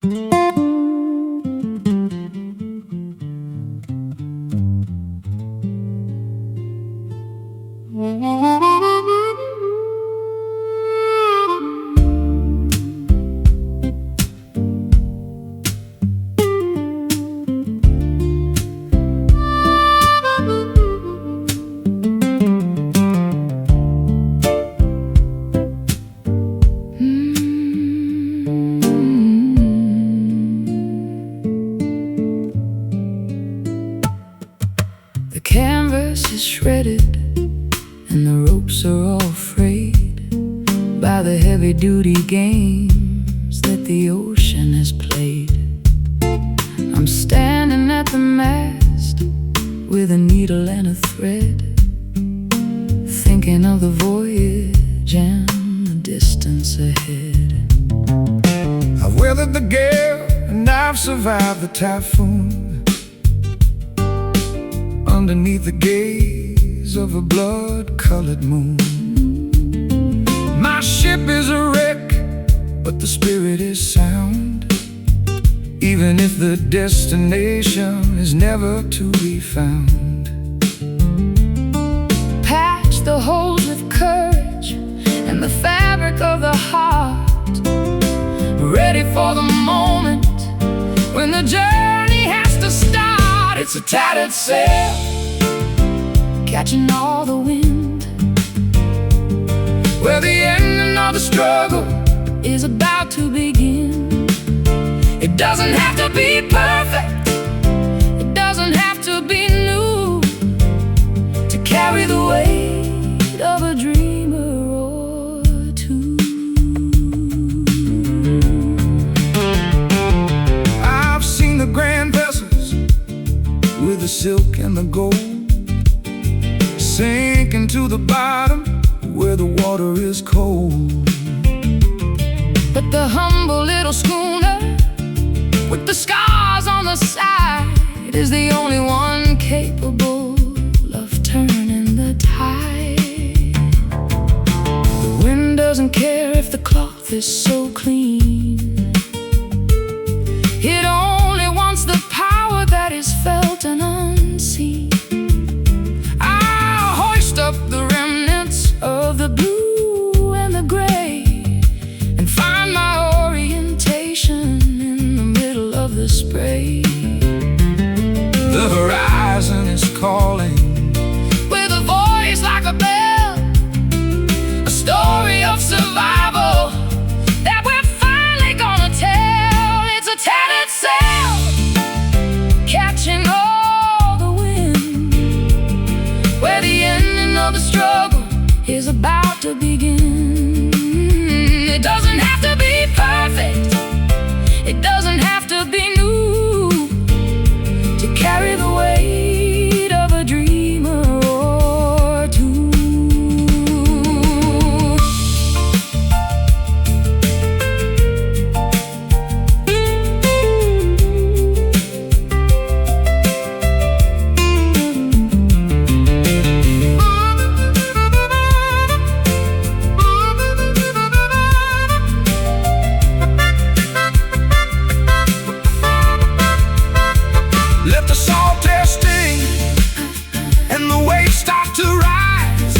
The canvas is shredded and the ropes are all frayed by the heavy-duty games that the ocean has played. I'm standing at the mast with a needle and a thread, thinking of the voyage and the distance ahead. I've weathered the gale and I've survived the typhoon, underneath the gaze of a blood-colored moon. My ship is a wreck, but the spirit is sound, even if the destination is never to be found. Patch the holes with courage and the fabric of the heart, ready for the moment when the journey has to start. It's a tattered sail, catching all the wind, where the ending of the struggle is about to begin. It doesn't have to be perfect, it doesn't have to be new, to carry the weight of a dreamer or two. I've seen the grand vessels with the silk and the gold sinking to the bottom where the water is cold. But the humble little schooner with the scars on the side is the only one capable of turning the tide. The wind doesn't care if the cloth is so clean, it only wants the power that is felt and unseen. I'll hoist up the remnants of the blue and the gray and find my orientation in the middle of the spray. The horizon is calling With a voice like a bell, a story of survival that we're finally gonna tell. It's a tattered sail, catching all the wind, where the ending of the struggle is about to begin. It doesn't have to be perfect, it doesn't have to be new, to carry the weight of a dreamer or two. Let the salt air sting and the waves start to rise.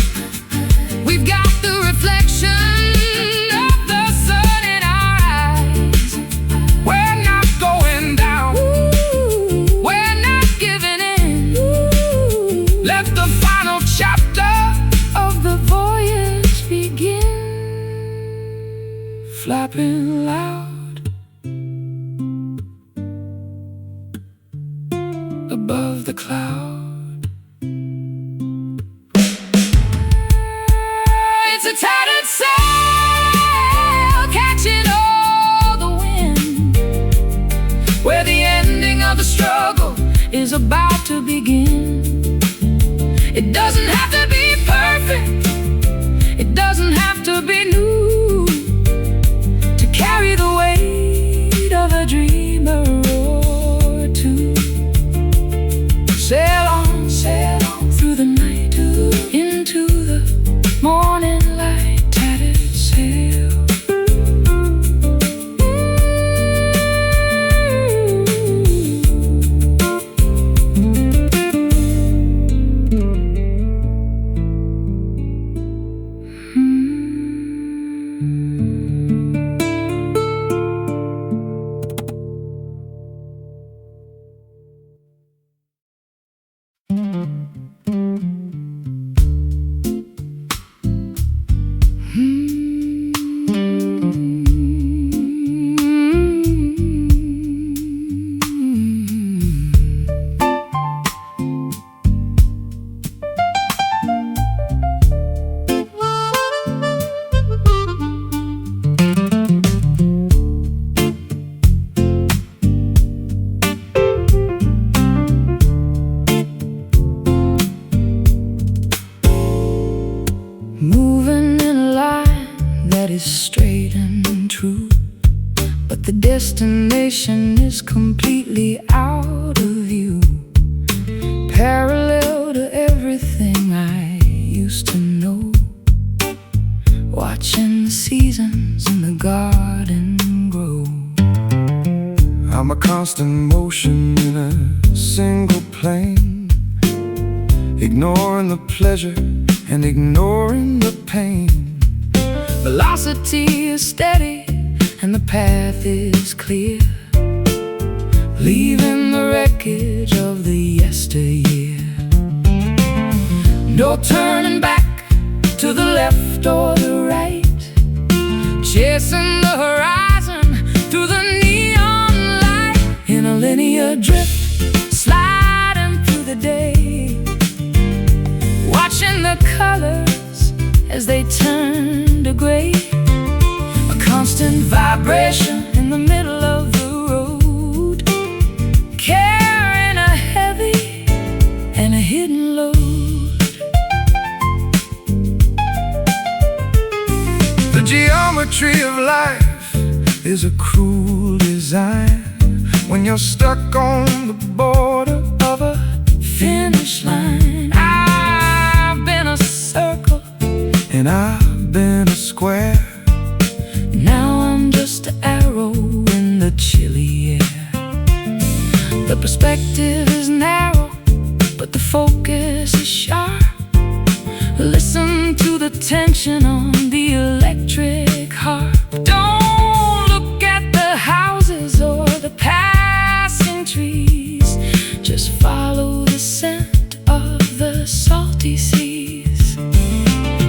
We've got the reflection of the sun in our eyes. We're not going down, We're not giving in. let the final chapter Of the voyage begin. flapping loud above the cloud. It's a tattered sail, catching all the wind, where the ending of the struggle is about to begin. It doesn't have to be perfect, it doesn't have to be new, to carry the weight of a dreamer or two. Sail on through the night, into the morning light, tattered sail. destination is completely out of view, parallel to everything I used to know. Watching the seasons in the garden grow. I'm a constant motion in a single plane, ignoring the pleasure and ignoring the pain. Velocity is steady and the path is clear, leaving the wreckage of the yesteryear. No turning back to the left or the right, chasing the horizon through the neon light. In a linear drift, sliding through the day, watching the colors as they turn to gray. A constant vibration in the middle of the road, carrying a heavy and a hidden load. The geometry of life is a cruel design when you're stuck on the border of a finish line. I've been a circle and I've been a square. Now I'm just an arrow in the chilly air. The perspective is narrow, but the focus is sharp. Listen to the tension on the electric harp. Don't look at the houses or the passing trees, just follow the scent of the salty seas.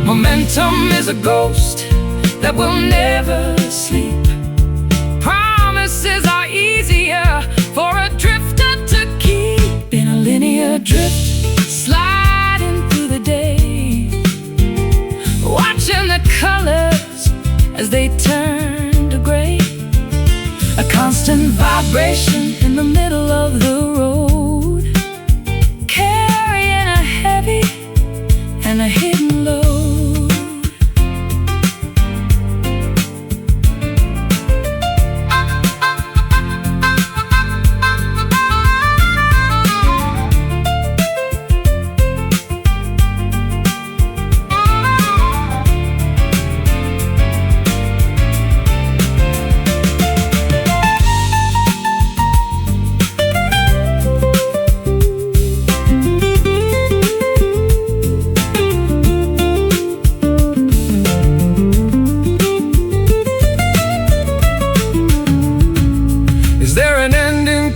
Momentum is a ghost that will never sleep. Promises are easier for a drifter to keep. In a linear drift, sliding through the day, watching the colors as they turn to gray. A constant vibration in the middle of the road, carrying a heavy and a hidden load.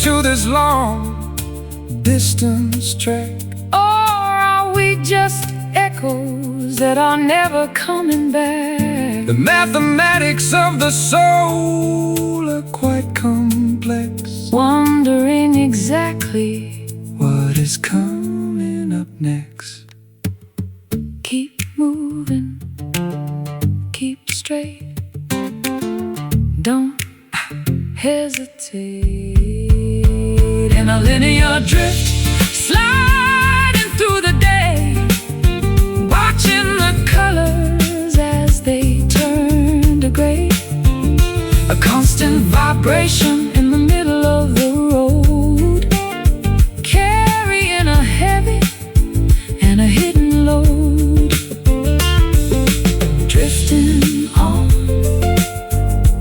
To this long distance trek, or are we just echoes that are never coming back? The mathematics of the soul are quite complex, wondering exactly what is coming up next. Keep moving, keep straight, don't hesitate. In a linear drift, sliding through the day, watching the colors as they turn to gray. A constant vibration in the middle of the road, carrying a heavy and a hidden load. Drifting on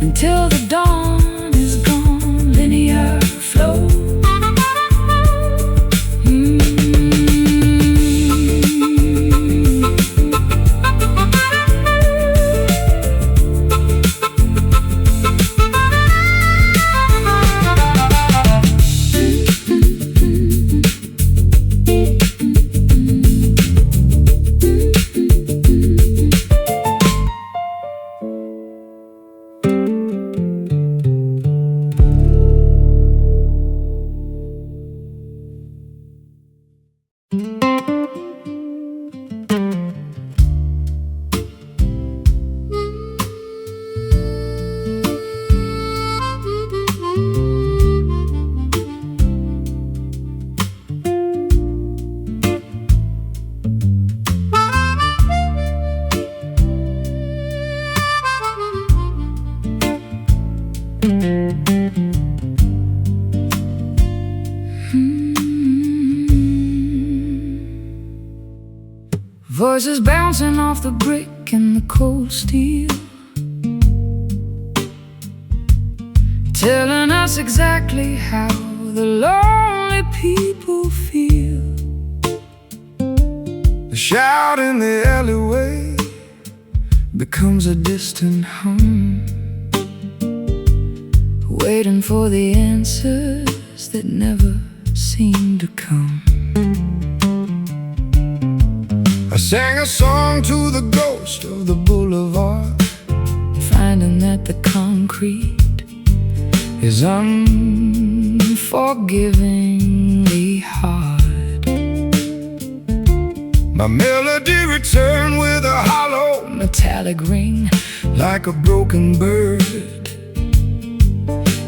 until the dawn is gone. Linear flow. Voices bouncing off the brick and the cold steel, telling us exactly how the lonely people feel. The shout in the alleyway becomes a distant hum, waiting for the answers that never seem to come. I sang a song to the ghost of the boulevard, finding that the concrete is unforgivingly hard. My melody returned with a hollow metallic ring, like a broken bird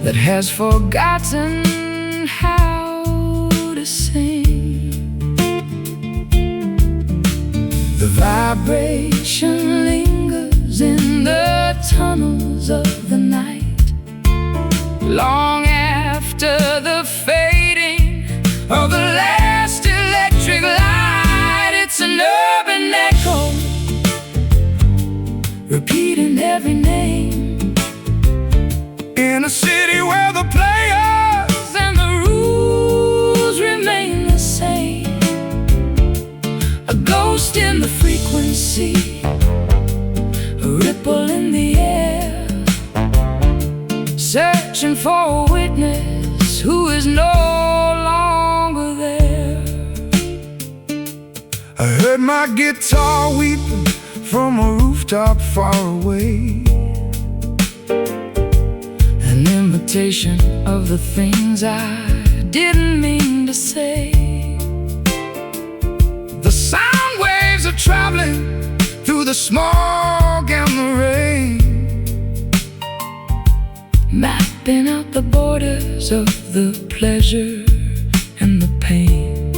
that has forgotten how to sing. The vibration lingers in the tunnels of the night, long after the fading of the last electric light. It's an urban echo, repeating every name, in a city where the players and the rules remain the same. A ghost in the frequency, a ripple in the air, searching for a witness who is no longer there. I heard my guitar weeping from a rooftop far away, an imitation of the things I didn't mean to say. The sound waves are traveling through the smog and the rain, mapping out the borders of the pleasure and the pain.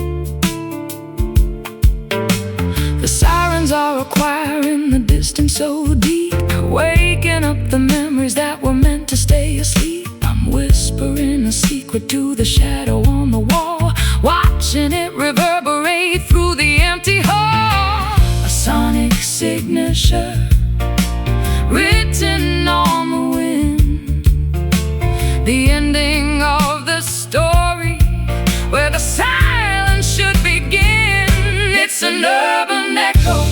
The sirens are a choir in the distance so deep, waking up the memories that were meant to stay asleep. I'm whispering a secret to the shadow on the wall, watching it reverberate through the empty hall. A sonic signature written on the wind, the ending of the story where the silence should begin. It's an urban echo,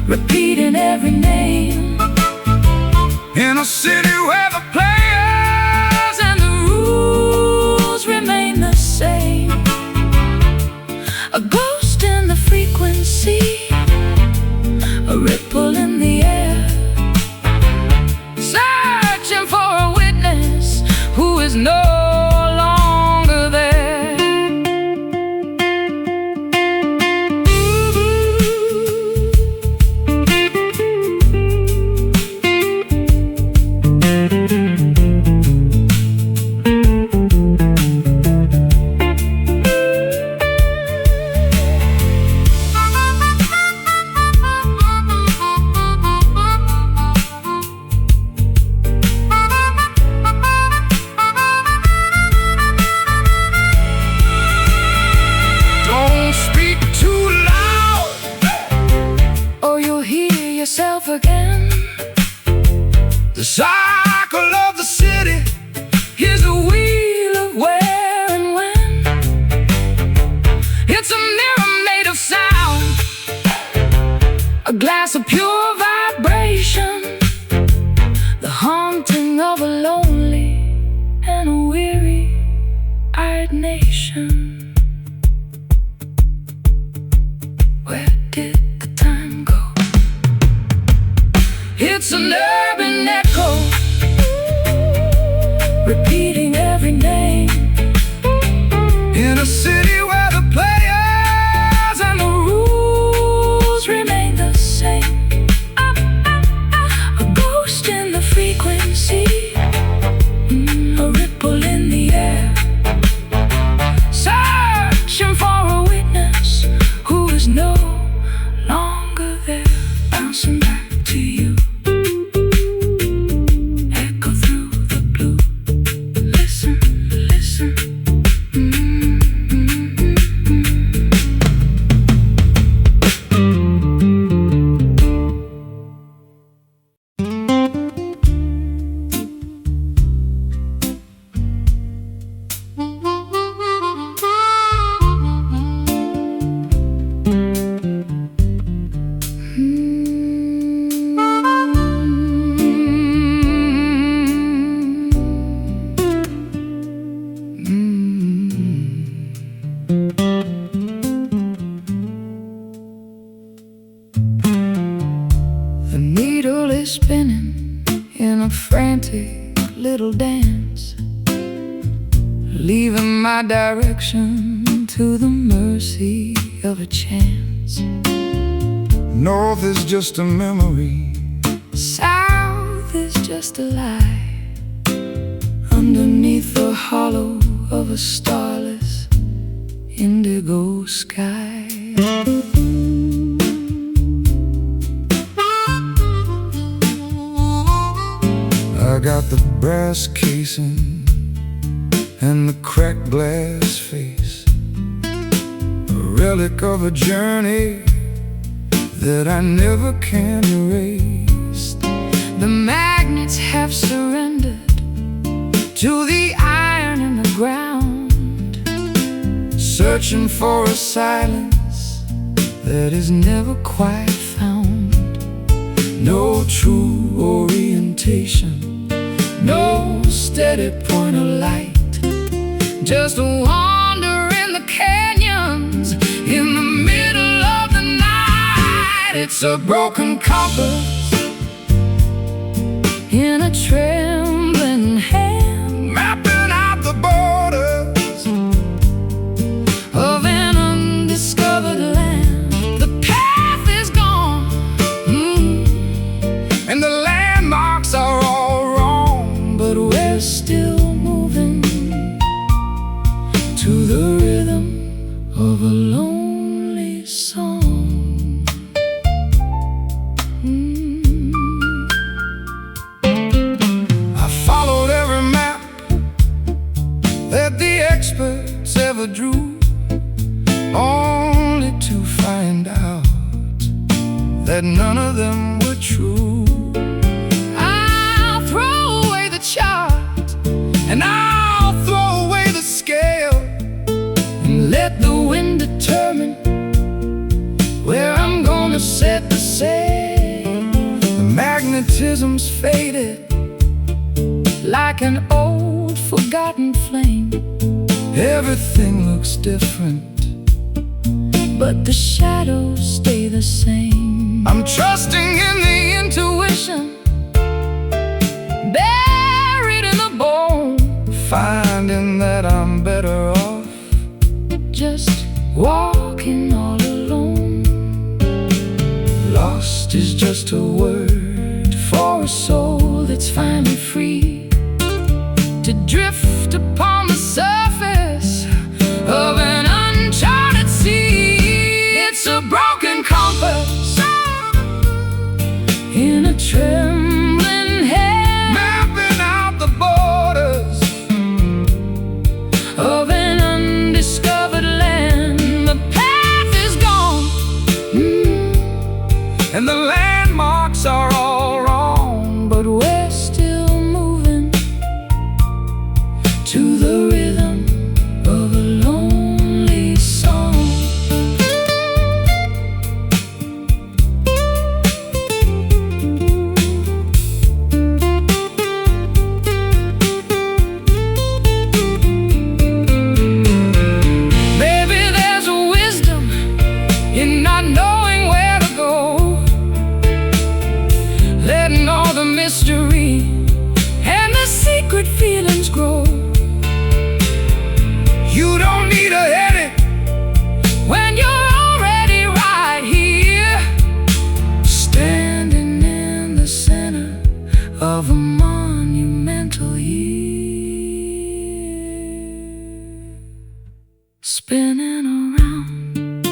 repeating every name, in a city where the players and the rules remain the same. A ghost in the frequency, a ripple in the air, searching for a witness who is no longer there. Yourself again. The cycle of the city is a wheel of where and when. It's a mirror made of sound, a glass of pure vibration, the haunting of a lonely and a weary-eyed nation. Where did the time go? It's an urban echo, repeating every name, in a city where the players and the rules remain the same. A ghost in the frequency, a ripple in the air, searching for a witness who is no longer there. Bouncing back to you, echo through the blue. Listen, listen. hands, leaving my direction to the mercy of a chance. North is just a memory, south is just a lie, underneath the hollow of a starless indigo sky. I got the brass casing and the cracked glass face, a relic of a journey that I never can erase. The magnets have surrendered to the iron in the ground, searching for a silence that is never quite found. No true orientation, no steady point of light, just a wander in the canyons in the middle of the night. It's a broken compass in a trembling hand, mapping out the borders of an undiscovered land. The path is gone, and the landmarks are all wrong, but we're still moving to the rhythm of a lonely song. I followed every map that the experts ever drew, only to find out that none of them were true. I'll throw away the chart, and I'll throw away the scale, and let the wind determine where I'm gonna set the sail. The magnetism's faded like an old forgotten flame. Everything looks different, but the shadows stay the same. I'm trusting in the intuition buried in the bone, finding that I'm better off just walking all alone. Lost is just a word for a soul that's finally free to drift upon the surface of an uncharted sea. It's a broken compass in a trembling hand, mapping out the borders of an undiscovered land. The path is gone, and the landmarks are all wrong, but we're still moving to the rhythm of a lonely song. Baby, there's a wisdom in not knowing where to go, letting all the mystery and the secret feelings grow. You don't need a headache when you're already right here, standing in the center of a monumental year, spinning around.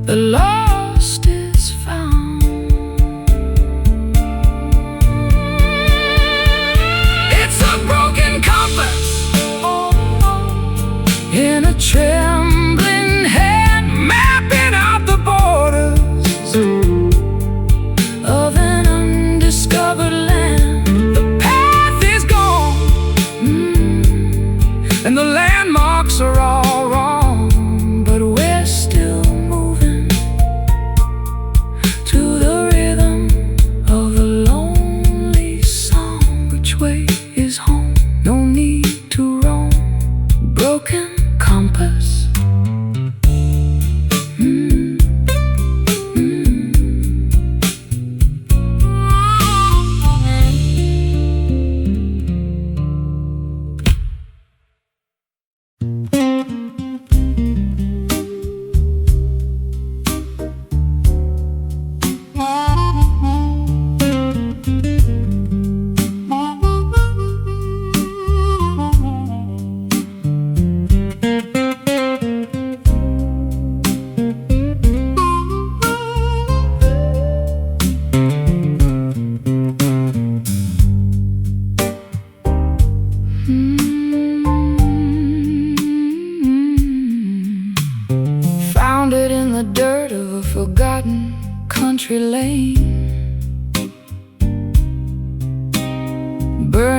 The lost is found. It's a broken compass in a trembling hand, mapping out the borders of an undiscovered land. The path is gone,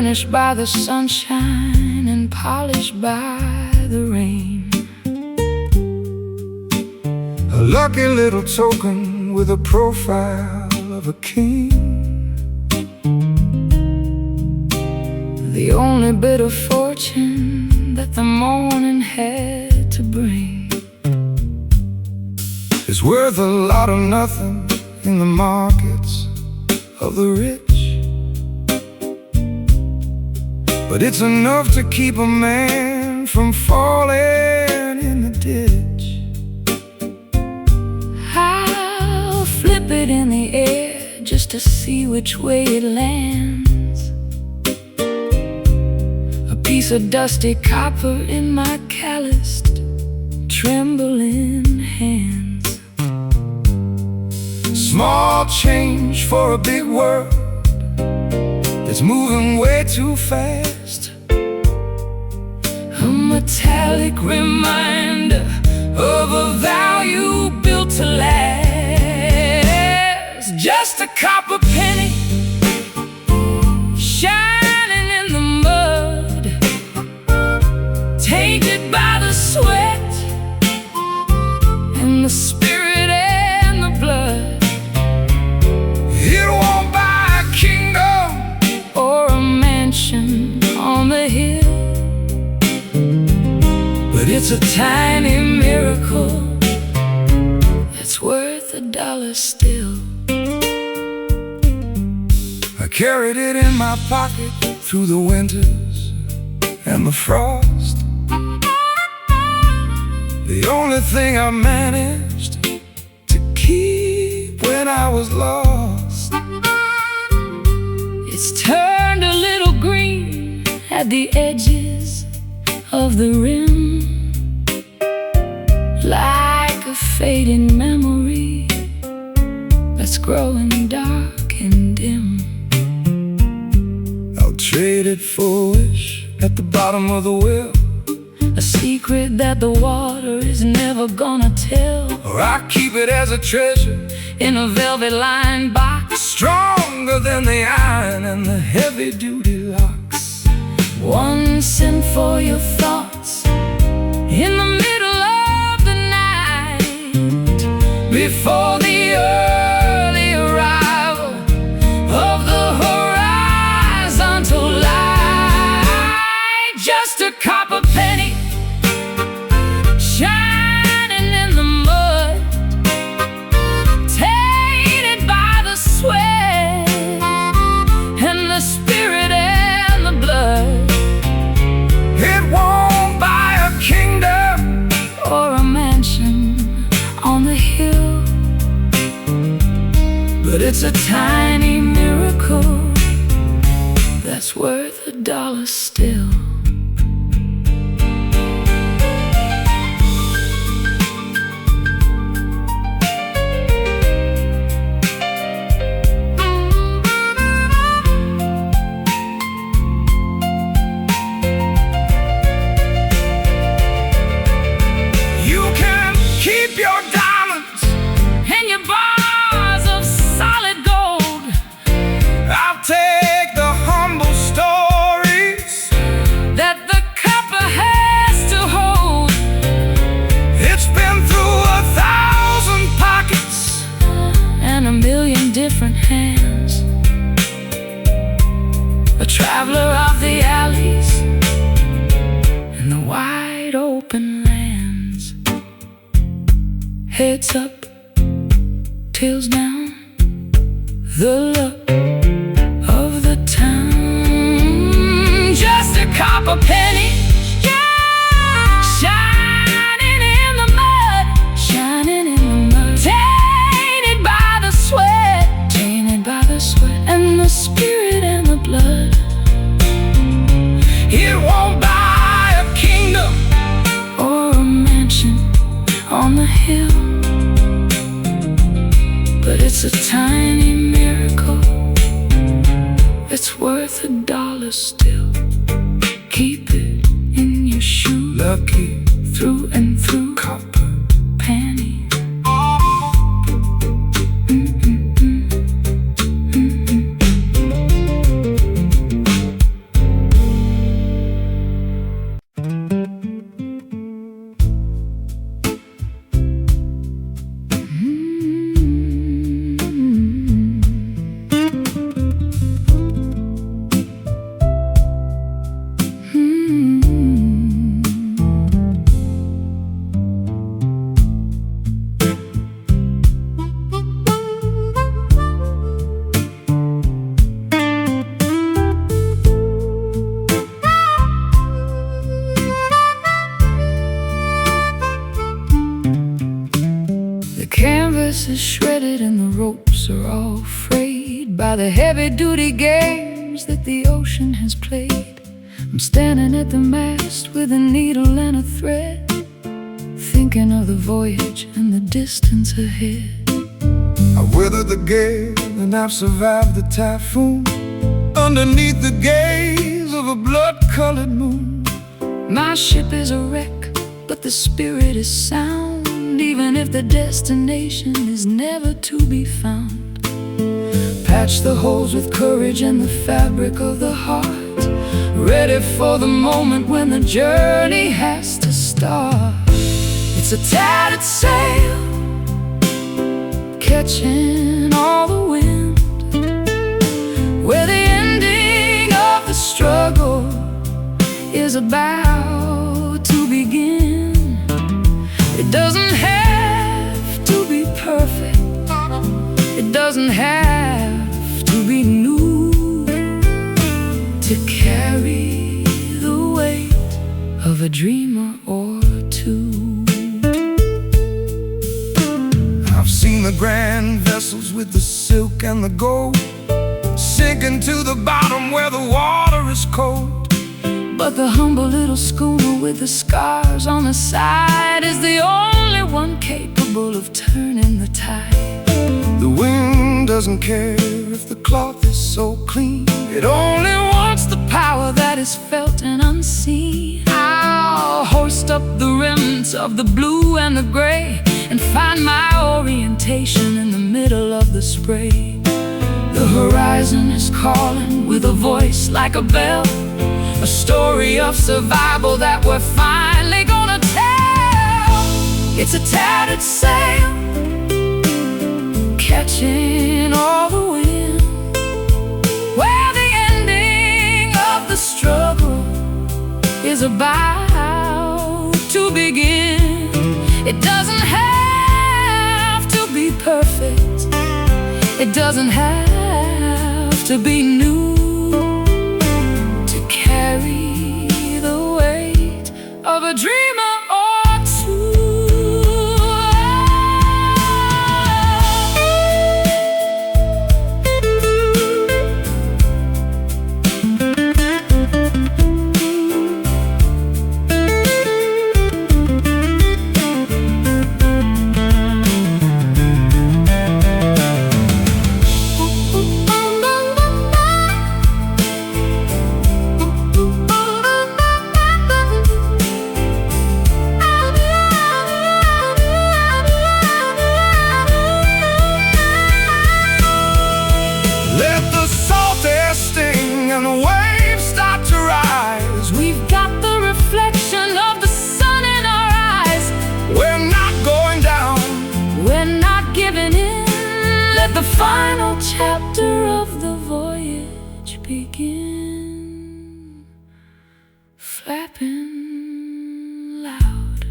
burnished by the sunshine and polished by the rain. A lucky little token with a profile of a king. The only bit of fortune that the morning had to bring is worth a lot of nothing in the markets of the rich, but it's enough to keep a man from falling in the ditch. I'll flip it in the air just to see which way it lands. A piece of dusty copper in my calloused, trembling hands. Small change for a big world that's moving way too fast. A metallic reminder of a value built to last. Just a copper penny shining in the mud, tainted by the sweat and the spirit and the blood. It won't buy a kingdom or a mansion on the hill, but it's a tiny miracle that's worth $1 still. I carried it in my pocket through the winters and the frost. The only thing I managed to keep when I was lost. It's turned a little green at the edges of the rim, like a fading memory that's growing dark and dim. I'll trade it for a wish at the bottom of the well, a secret that the water is never gonna tell. or I keep it as a treasure in a velvet-lined box, stronger than the iron and the heavy-duty locks. 1 cent for your thoughts in the middle of the night, before the early arrival of the horizontal light. Just a copper penny shining in the mud, tainted by the sweat and the spirit and the blood. It won't buy a kingdom or a mansion on the hill, but it's a tiny miracle that's worth $1 still. You can keep your diamonds And your bars of solid gold, I'll take the humble stories that the copper has to hold. It's been through 1,000 pockets And a million different hands, a traveler of the alleys and the wide open lands. Heads up, tails down, the luck of the town. Just a copper penny shining in the mud, shining in the mud, tainted by the sweat, tainted by the sweat and the spirit and the blood. It won't buy a kingdom or a mansion on the hill, but it's a tiny miracle that's worth $1 still. Keep it in your shoe, lucky through and through, copper penny. is shredded and the ropes are all frayed by the heavy-duty games that the ocean has played. I'm standing at the mast with a needle and a thread, thinking of the voyage and the distance ahead. I've weathered the gale and I've survived the typhoon, underneath the gaze of a blood-colored moon. My ship is a wreck, but the spirit is sound, even if the destination is never to be found. Patch the holes with courage and the fabric of the heart, ready for the moment when the journey has to start. It's a tattered sail, catching all the wind, where the ending of the struggle is about to begin. It doesn't have to be perfect, it doesn't have to be new, to carry the weight of a dreamer or two. I've seen the grand vessels with the silk and the gold sinking to the bottom where the water is cold. But the humble little schooner with the scars on the side is the only one capable of turning the tide. The wind doesn't care if the cloth is so clean, It only wants the power that is felt and unseen. I'll hoist up the remnants of the blue and the gray and find my orientation in the middle of the spray. The horizon is calling with a voice like a bell, a story of survival that we're finally gonna tell. It's a tattered sail, catching all the wind, where the ending of the struggle is about to begin. It doesn't have to be perfect, it doesn't have to be new, to carry the weight of a dreamer or two. And the waves start to rise. We've got the reflection of the sun in our eyes. We're not going down, We're not giving in. Let the final chapter of the voyage begin. Flapping loud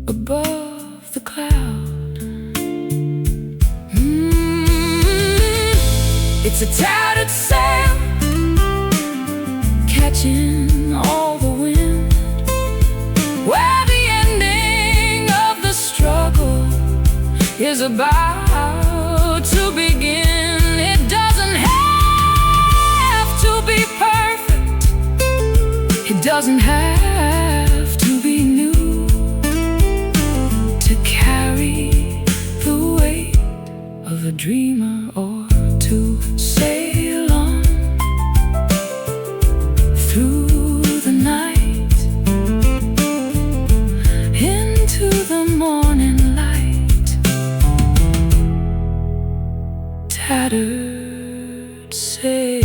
above the cloud. It's a tattered sail, catching all the wind, where the ending of the struggle is about to begin. It doesn't have to be perfect, it doesn't have to be new, to carry the weight of a dreamer or two. Sail on through the night, into the morning light. Tattered sail.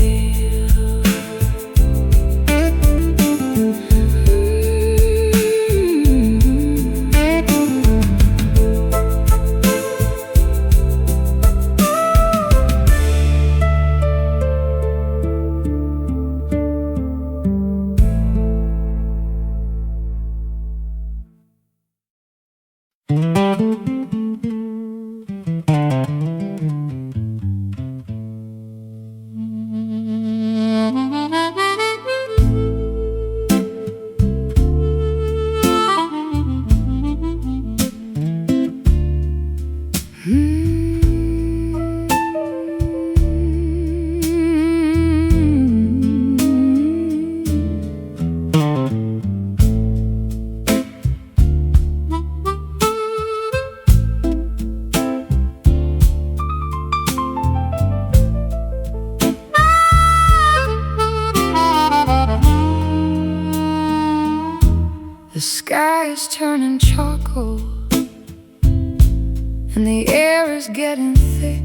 turning charcoal, and the air is getting thick.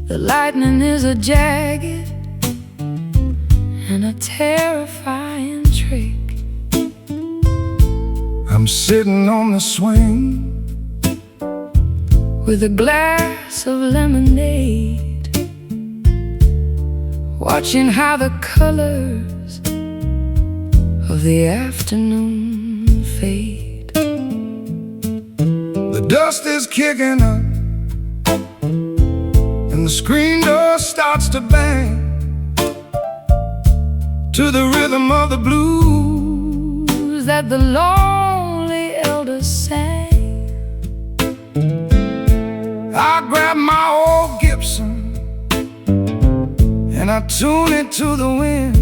The lightning is a jagged and a terrifying trick. I'm sitting on the swing with a glass of lemonade, watching how the colors of the afternoon fade. The dust is kicking up, and the screen door starts to bang to the rhythm of the blues that the lonely elders sang. I grab my old Gibson and I tune it to the wind,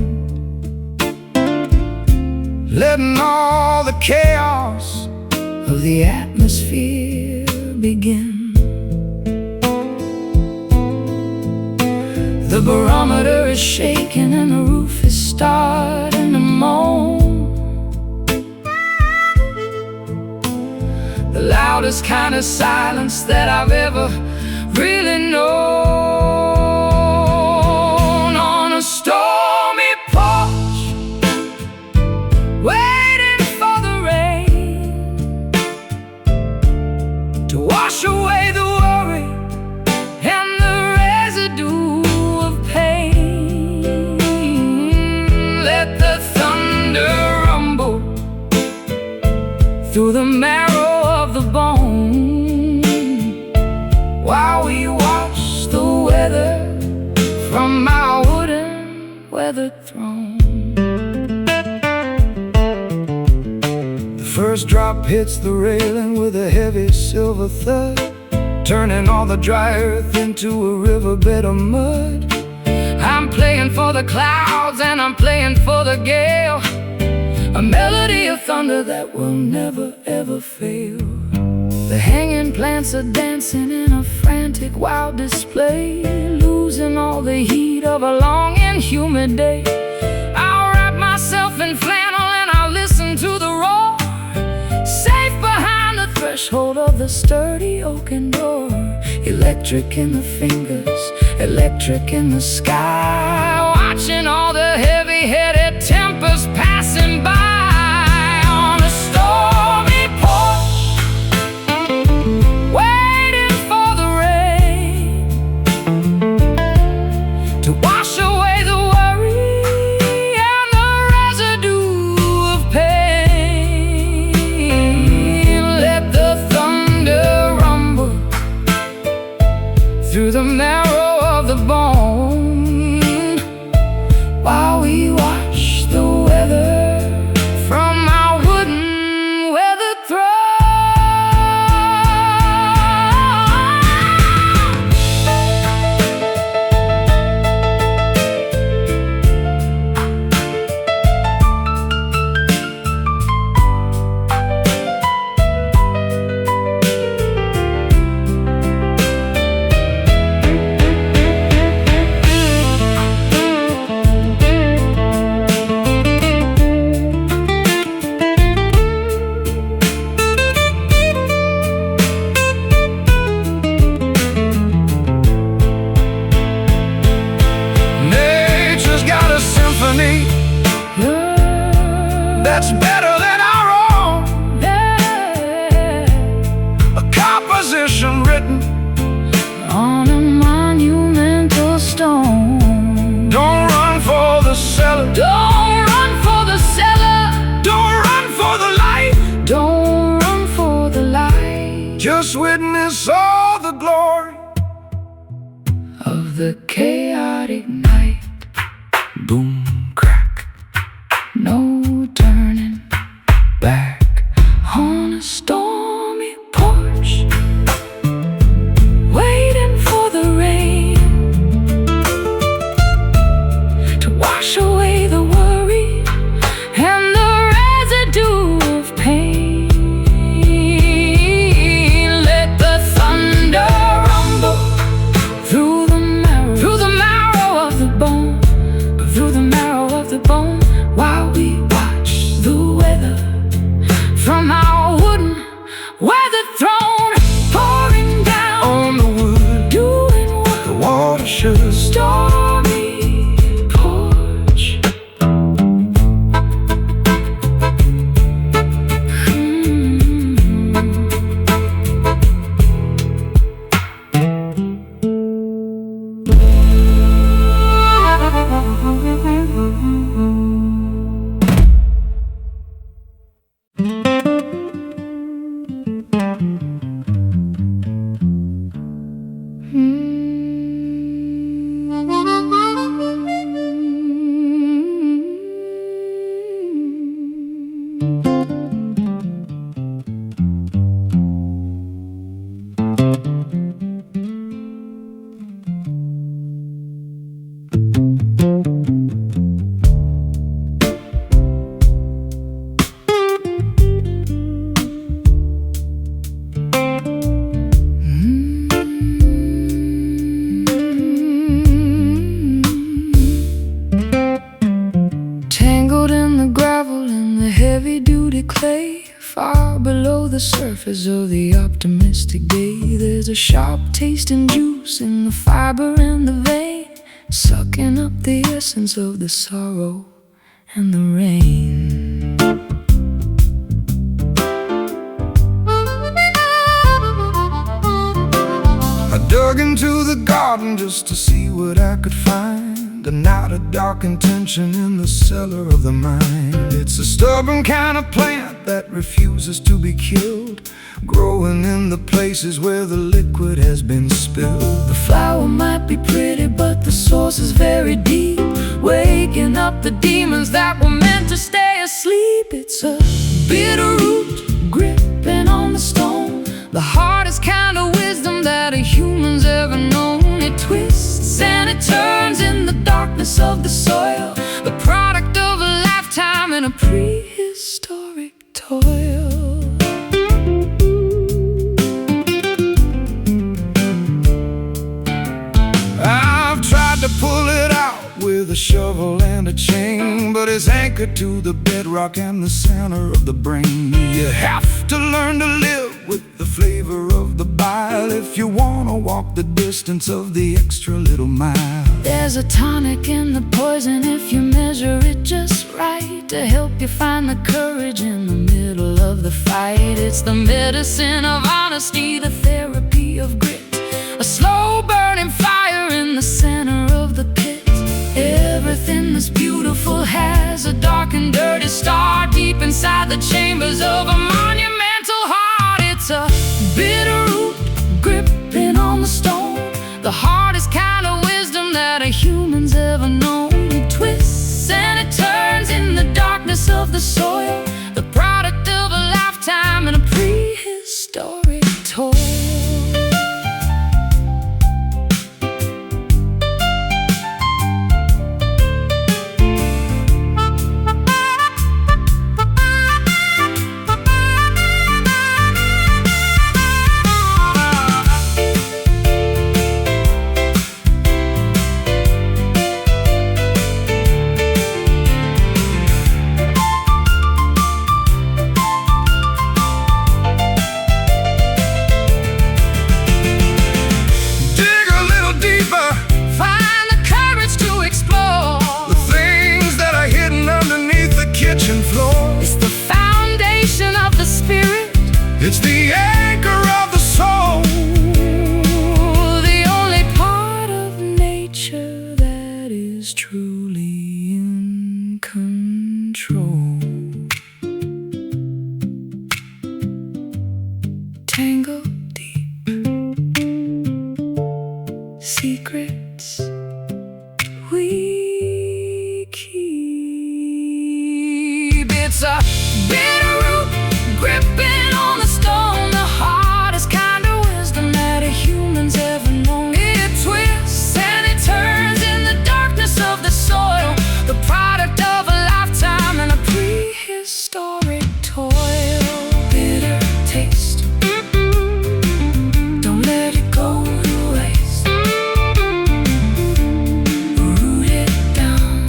letting all the chaos of the atmosphere begin. The barometer is shaking and the roof is starting to moan. The loudest kind of silence that I've ever really known. On a stormy porch, waiting for the rain to wash away the worry and the residue of pain. Let the thunder rumble through the marrow of the bone, while we watch the weather from our wooden weather throne. The first drop hits the railing with a heavy silver thud, turning all the dry earth into a riverbed of mud. I'm playing for the clouds and I'm playing for the gale, a melody of thunder that will never ever fail. The hanging plants are dancing in a frantic wild display, losing all the heat of a long and humid day. I'll wrap myself in flannel and I'll listen to the roar, safe behind the threshold of the sturdy oaken door. Electric in the fingers, electric in the sky, watching all the heavy-headed tempers passing by. On a stormy porch, waiting for the rain to wash away the worry and the residue of pain. Let the thunder rumble through the marrow of the bone, while we watch the weather from our wooden weather throne. Nature's got a symphony that's better than our own, a composition written On a monumental stone. Don't run for the cellar, Don't run for the cellar, don't run for the light, don't run for the light just witness all the glory of the chaotic night. boom, crack, No turning back. On a stormy porch, waiting for the rain to wash away the worry and the residue of pain. Let the thunder rumble through the marrow of the bone, through the marrow precious stormy porch. Tangled in the gravel and the heavy-duty clay, far below the surface of the optimistic day, there's a sharp tasting juice in the fiber and the vein, sucking up the essence of the sorrow and the rain. I dug into the garden just to see what I could find. A night of dark intention in the cellar of the mind. It's a stubborn kind of plant that refuses to be killed, growing in the places where the liquid has been spilled. The flower might be pretty, but the source is very deep, waking up the demons that were meant to stay asleep. It's a bitter root gripping on the stone, the hardest kind of wisdom that a human's ever known. It twists and it turns in the darkness of the soil, the product of a lifetime in a prehistoric toil. I've tried to pull it out with a shovel and a chain, but it's anchored to the bedrock and the center of the brain. You have to learn to live with the flavor of the bile if you want to walk the distance of the extra little mile. There's a tonic in the poison if you measure it just right, to help you find the courage in the middle of the fight. It's the medicine of honesty, the therapy of grit, a slow burning fire in the center of the pit. Everything that's beautiful has a dark and dirty star deep inside the chambers of a monumental heart. It's a bitter root gripping on the stone, the hardest kind of wisdom that a human's ever known. It twists and it turns in the darkness of the soil, the product of a lifetime in a prehistoric toil. It's the anchor of the soul, the only part of nature that is truly in control. Tangled deep, secrets we keep. It's a bitter root gripping on the stone, the hardest kind of wisdom that a human's ever known. It twists and it turns in the darkness of the soil, the product of a lifetime and a prehistoric toil. Bitter taste, don't let it go to waste. Root it down.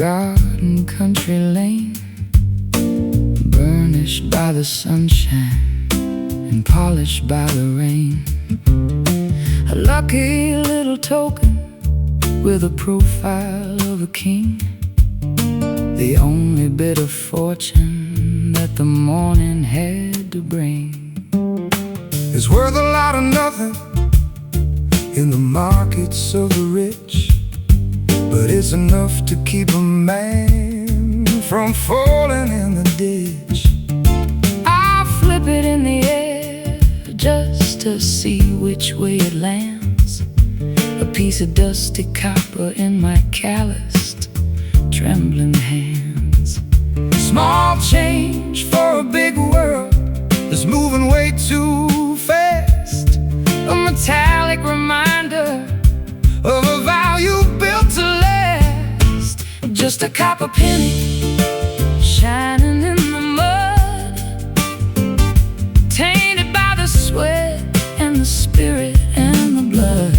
forgotten country lane, burnished by the sunshine and polished by the rain. A lucky little token with a profile of a king, the only bit of fortune that the morning had to bring. It's worth a lot of nothing in the markets of the rich, but it's enough to keep a man from falling in the ditch. I flip it in the air just to see which way it lands, a piece of dusty copper in my calloused, trembling hands. Small change for a big world that's moving way too fast, a metallic reminder of a value built to last. Just a copper penny shining in the mud, tainted by the sweat and the spirit and the blood.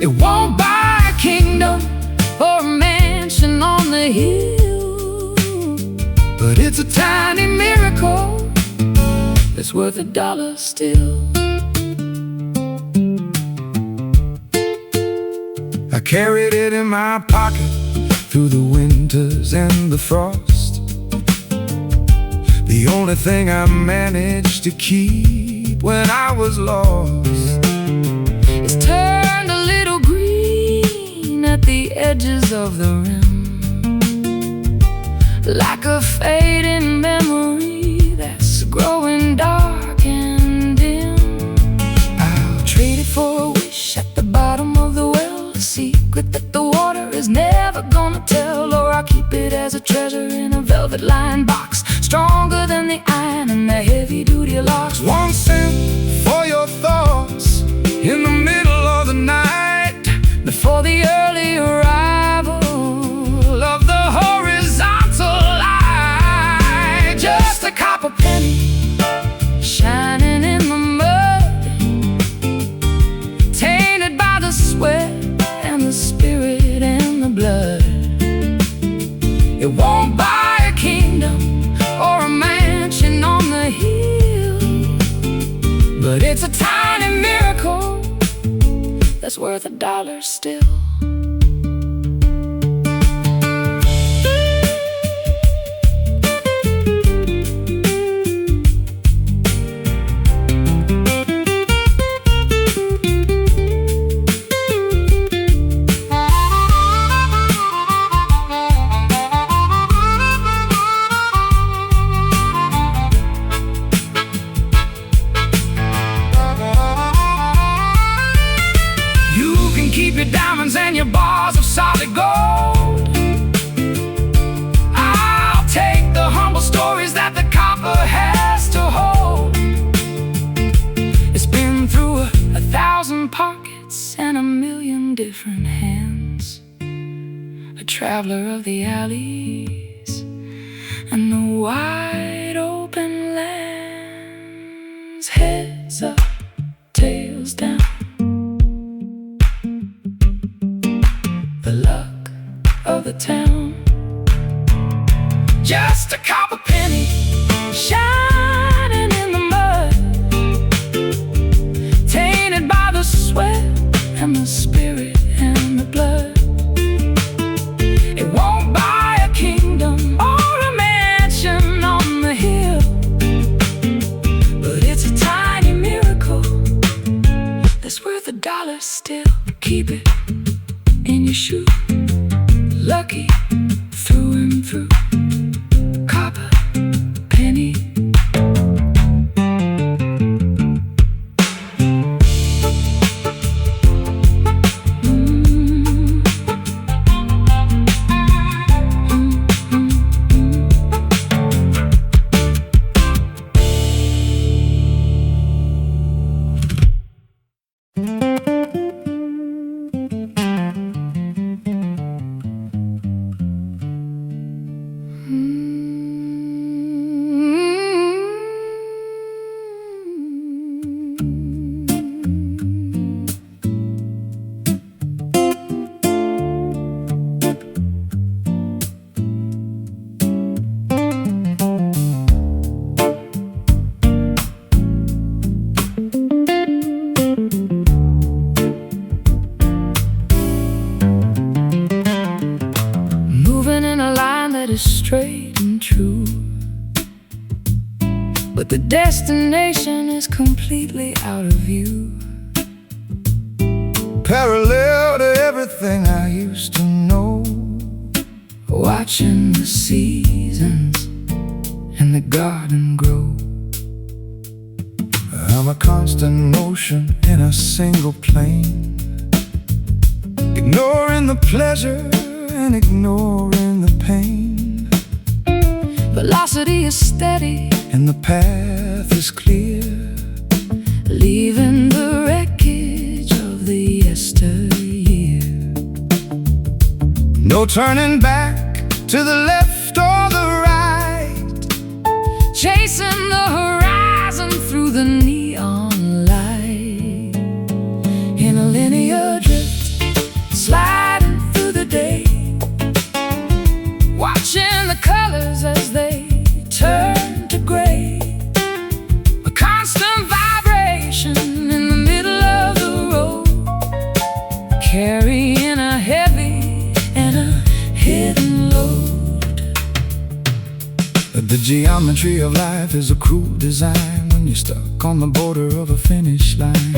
It won't buy a kingdom or a mansion on the hill, but it's a tiny miracle that's worth $1 still. I carried it in my pocket through the winters and the frost. The only thing I managed to keep when I was lost. It's turned a little green at the edges of the rim, like a fading memory that's growing dark and dim. I'll trade it for a wish at the bottom of the well, a secret that the water is never gonna tell. Or I'll keep it as a treasure in a velvet-lined box, stronger than the iron and the heavy-duty locks. 1 cent for your thoughts in the middle of the night, before the early arrival of the horizontal light. Just a copper penny shining in the mud, tainted by the sweat and the spirit and the blood. It won't buy a kingdom or a mansion on the hill, but it's a tiny miracle that's worth $1 still. Keep your diamonds and your bars of solid gold. I'll take the humble stories that the copper has to hold. It's been through 1,000 pockets and 1,000,000 different hands, a traveler of the alleys and the wide open lands. Heads up, tails down, the luck of the town. Just a copper penny shining in the mud, tainted by the sweat and the spirit and the blood. It won't buy a kingdom or a mansion on the hill, but it's a tiny miracle that's worth $1 still. Keep it in your shoe, lucky through and through. Copper penny. straight and true. But the destination is completely out of view. Parallel to everything I used to know, watching the seasons and the garden grow. I'm a constant motion in a single plane, ignoring the pleasure and ignoring the pain. Velocity is steady and the path is clear, leaving the wreckage of the yesteryear. No turning back to the left or the right, chasing the horizon through the neon light. In a linear drift, sliding through the day, watching the colors as they turn to gray. A constant vibration in the middle of the road, carrying a heavy and a hidden load. The geometry of life is a cruel design when you're stuck on the border of a finish line.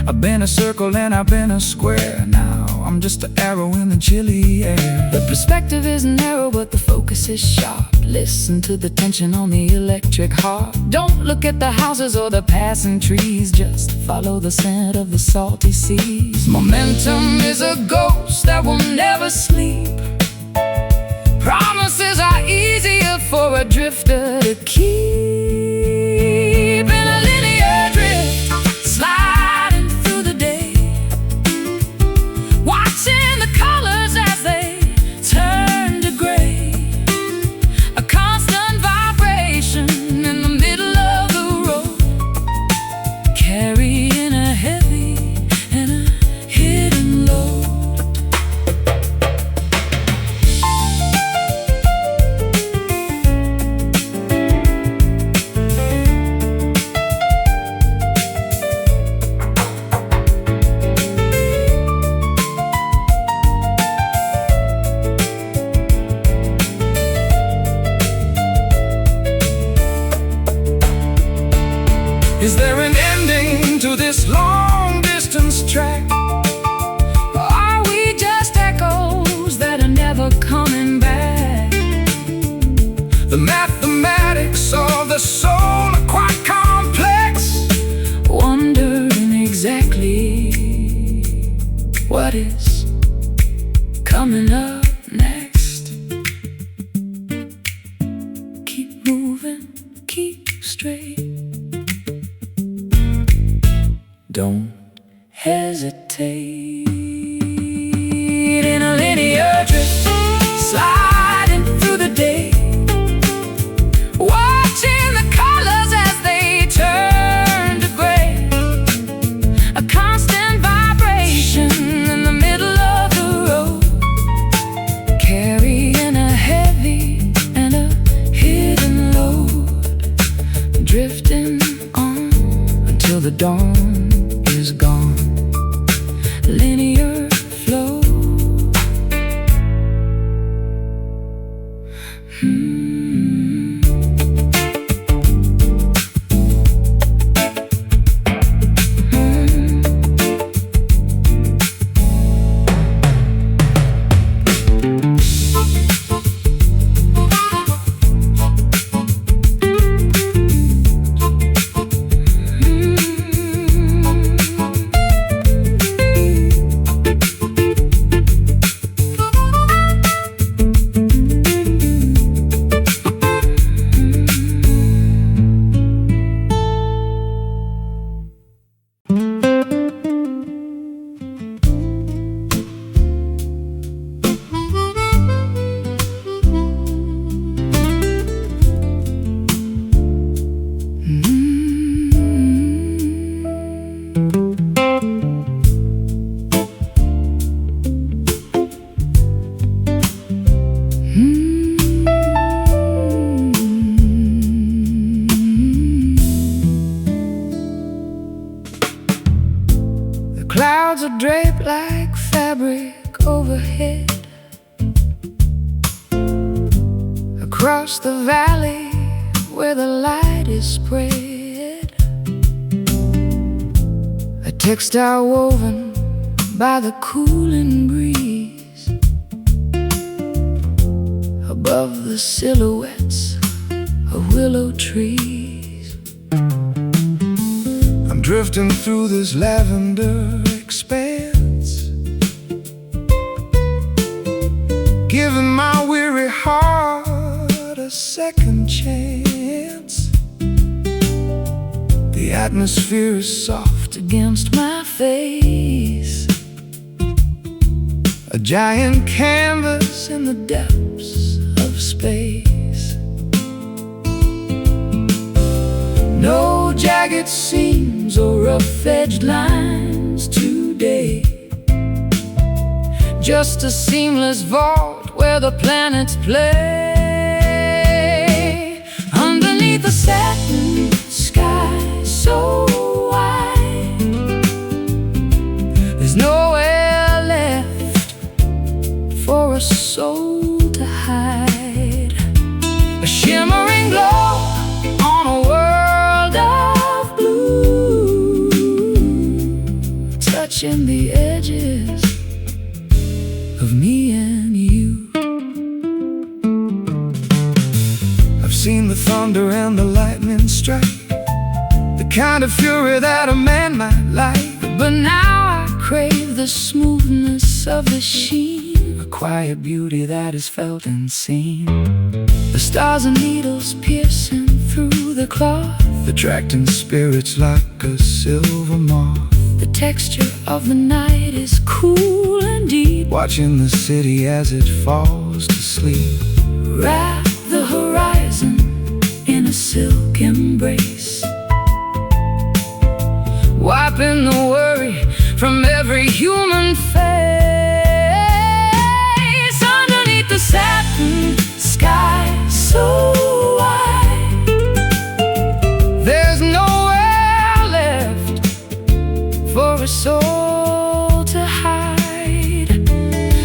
I've been a circle and I've been a square, now I'm just an arrow in the chilly air. The perspective is narrow but the focus is sharp. Listen to the tension on the electric harp. Don't look at the houses or the passing trees, just follow the scent of the salty seas. Momentum is a ghost that will never sleep. Promises are easier for a drifter to keep. In a linear drift, sliding through the day, watching the colors as they turn to gray. A constant vibration in the middle of the road, carrying a heavy and a hidden load. Is there an ending to this long-distance track? Or are we just echoes that are never coming back? The mathematics of the soul are quite complex, Wondering exactly what is coming up next. Keep moving, keep straight. Don't hesitate. In a linear drift, sliding through the day, watching the colors as they turn to gray. A constant vibration in the middle of the road, carrying a heavy and a hidden load, drifting on until the dawn is gone. Linear flow. across the valley where the light is spread, a textile woven by the cooling breeze, above the silhouettes of willow trees. I'm drifting through this lavender expanse, giving my weary heart a second chance. The atmosphere is soft against my face, a giant canvas in the depths of space. No jagged seams or rough-edged lines today, just a seamless vault where the planets play. Underneath the satin sky so wide, there's nowhere left for a soul to hide. A shimmering glow on a world of blue, touching the edges of me and you. I've seen the thunder and the lightning strike, the kind of fury that a man might like. But now I crave the smoothness of the sheen, a quiet beauty that is felt and seen. The stars and needles piercing through the cloth, attracting spirits like a silver moth. The texture of the night is cool and deep, watching the city as it falls to sleep. Wrap the horizon in a silk embrace, wiping the worry from every human face. Underneath the satin sky so wide, there's nowhere left for a soul to hide.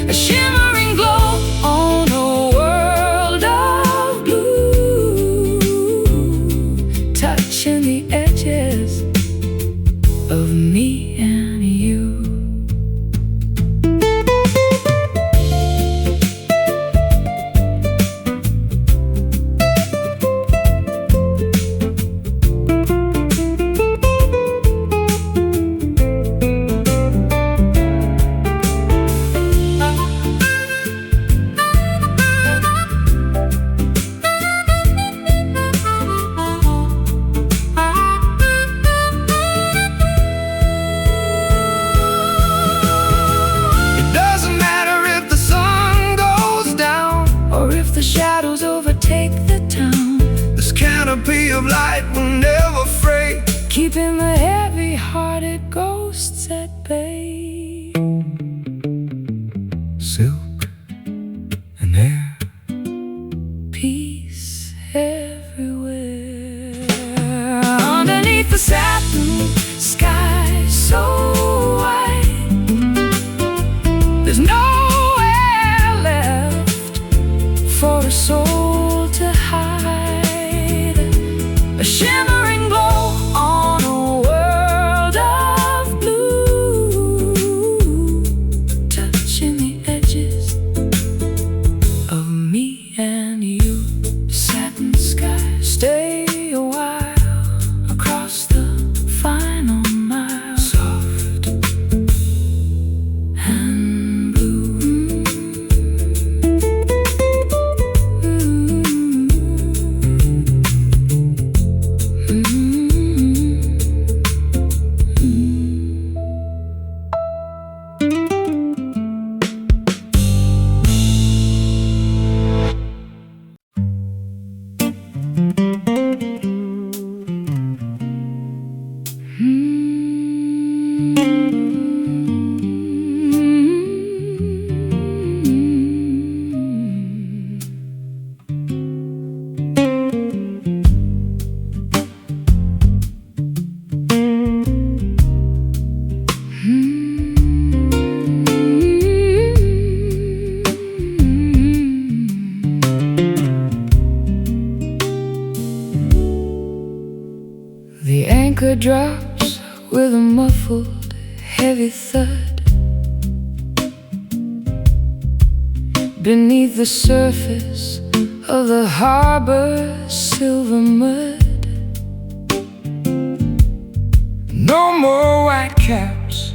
A shimmering glow on a world of blue, touching the edges of me and you. The shadows overtake the town, this canopy of light will never fray, keeping the heavy-hearted ghosts at bay. Silk and air, peace everywhere. Underneath the satin sky so white, there's nowhere left for a soul to hide. A shimmering glow on a world drops with a muffled, heavy thud. Beneath the surface of the harbor's silver mud. No more white caps,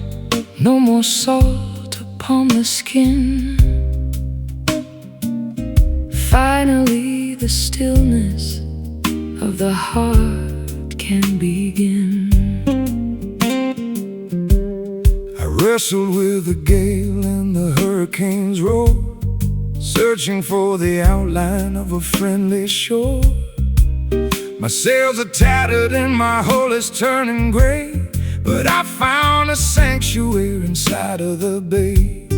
no more salt upon the skin. Finally, the stillness of the heart can begin. I wrestled with the gale and the hurricane's roar, searching for the outline of a friendly shore. My sails are tattered and my hull is turning gray, but I found a sanctuary inside of the bay.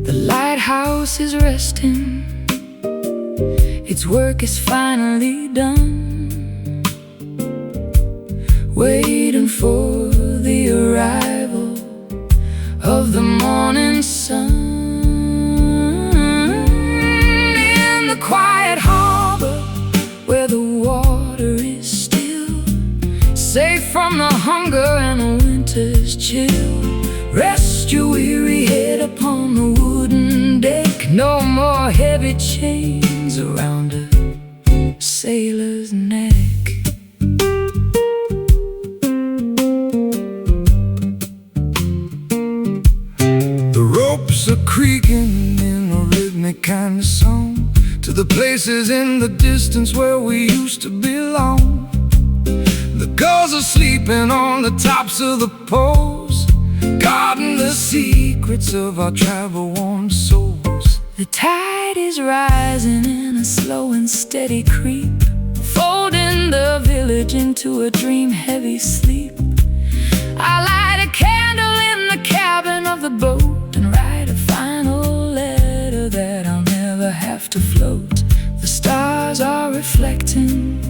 The lighthouse is resting, its work is finally done, waiting for the arrival of the morning sun. In the quiet harbor where the water is still, safe from the hunger and the winter's chill, rest your weary head upon the wooden deck. No more heavy chains around a sailor's neck. The ropes are creaking in a rhythmic kind of song to the places in the distance where we used to belong. The gulls are sleeping on the tops of the poles, guarding the secrets of our travel-worn souls. The tide is rising in a slow and steady creep, folding the village into a dream-heavy sleep. I light a candle in the cabin of the boat and write a final letter that I'll never have to float. The stars are reflecting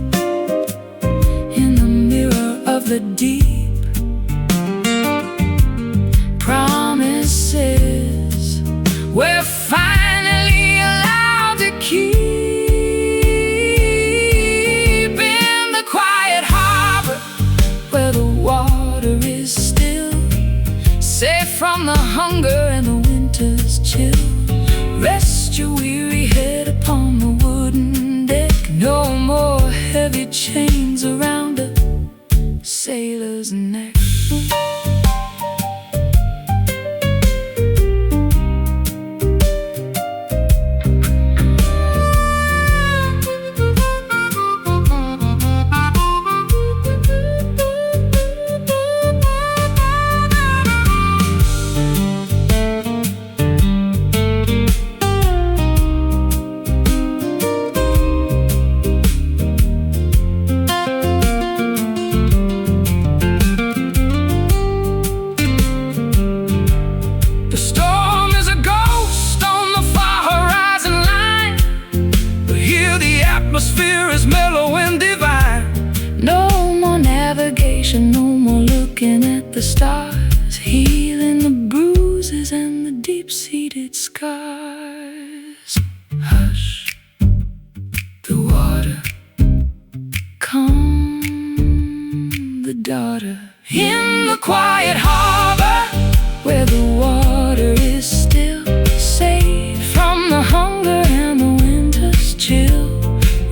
in the mirror of the deep, promises we're finally allowed to keep. In the quiet harbor where the water is still, safe from the hunger and the winter's chill, rest your weary head upon the wooden deck. No more heavy chains around a sailor's neck. Atmosphere is mellow and divine. No more navigation, no more looking at the stars, healing the bruises and the deep-seated scars. Hush, the water, come, the daughter. In the quiet harbor where the water is still, safe from the hunger and the winter's chill,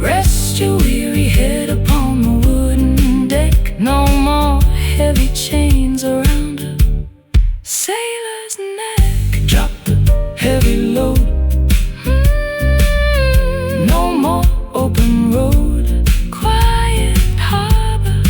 rest your weary head upon the wooden deck. No more heavy chains around a sailor's neck. Drop the heavy load. No more open road. Quiet harbor.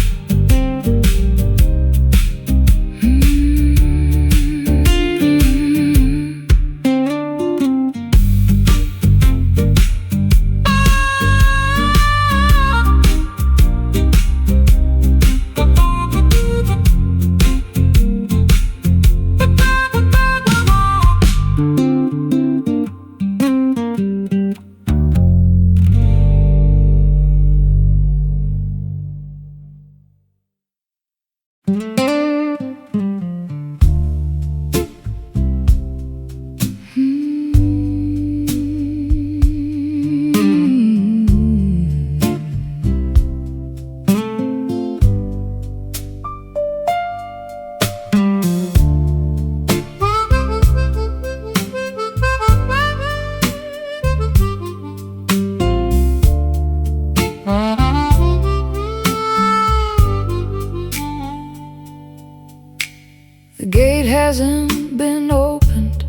hasn't been opened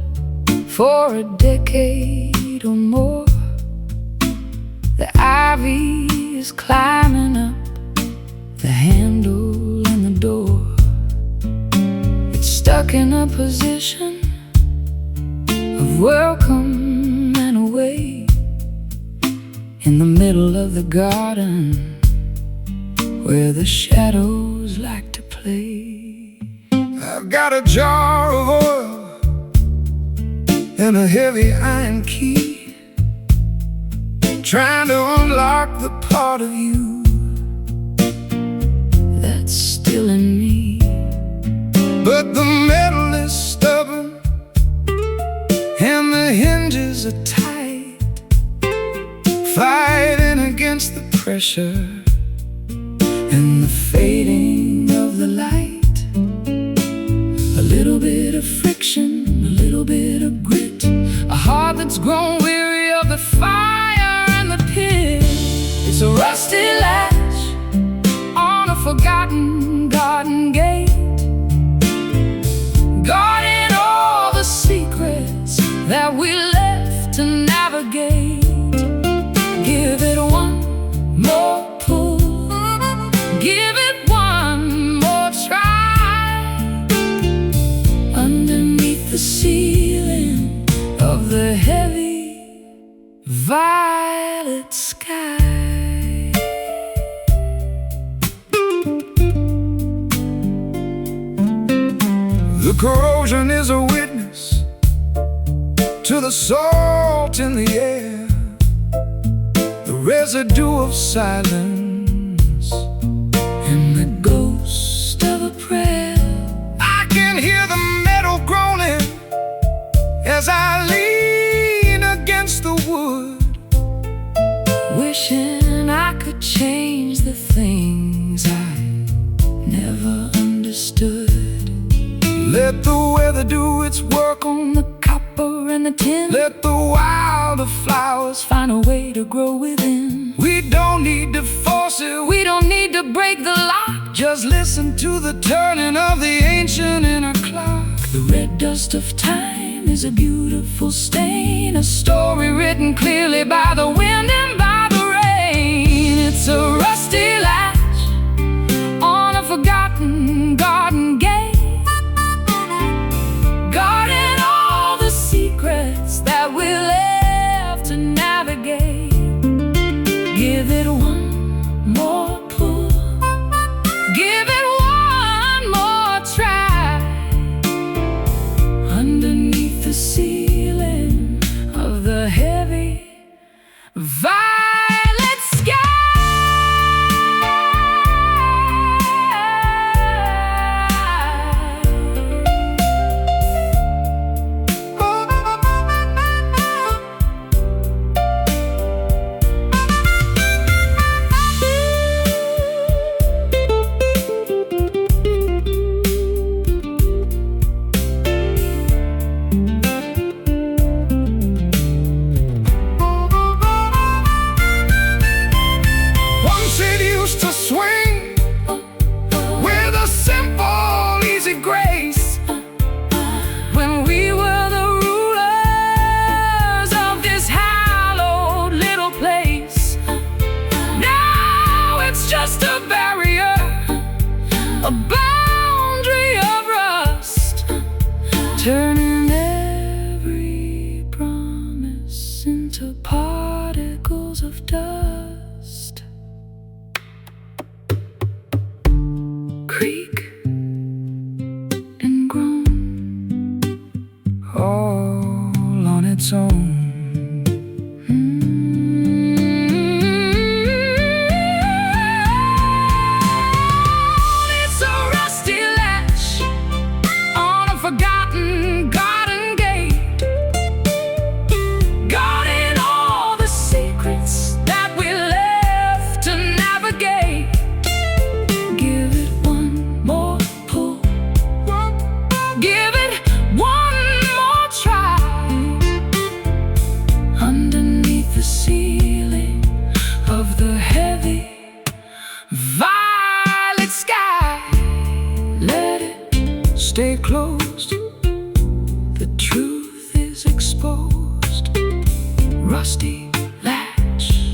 for a decade or more. The ivy is climbing up the handle and the door. It's stuck in a position of welcome and away, in the middle of the garden where the shadows like to play. I've got a jar of oil and a heavy iron key, trying to unlock the part of you that's still in me. But the metal is stubborn and the hinges are tight, fighting against the pressure and the fading of the light. A little bit of friction, a little bit of grit, a heart that's grown weary of the fire and the pit. It's a rusty latch on a forgotten garden gate, guarding all the secrets that we left to navigate. Give it one more pull, give it one more try, underneath the ceiling of the heavy violet sky. The corrosion is a witness to the salt in the air, the residue of silence and the ghost of a prayer. I can hear the metal groaning as I lean against the wood, wishing I could change the things I never understood. Let the weather do its work on the copper and the tin. Let the wilder flowers find a way to grow within. We don't need to force it, we don't need to break the lock. Just listen to the turning of the ancient inner clock. The red dust of time is a beautiful stain, a story written clearly by the wind and by the rain. It's a rusty latch on a forgotten garden gate, guarding all the secrets that we left to navigate. Give it one more pull, give it one more try, underneath the ceiling of the heavy violet sky. A boundary of rust, turning every promise into particles of dust. Creak and groan, all on its own. Forgotten garden gate, guarding all the secrets that we left to navigate. Give it one more pull, give it one more try, exposed, rusty latch.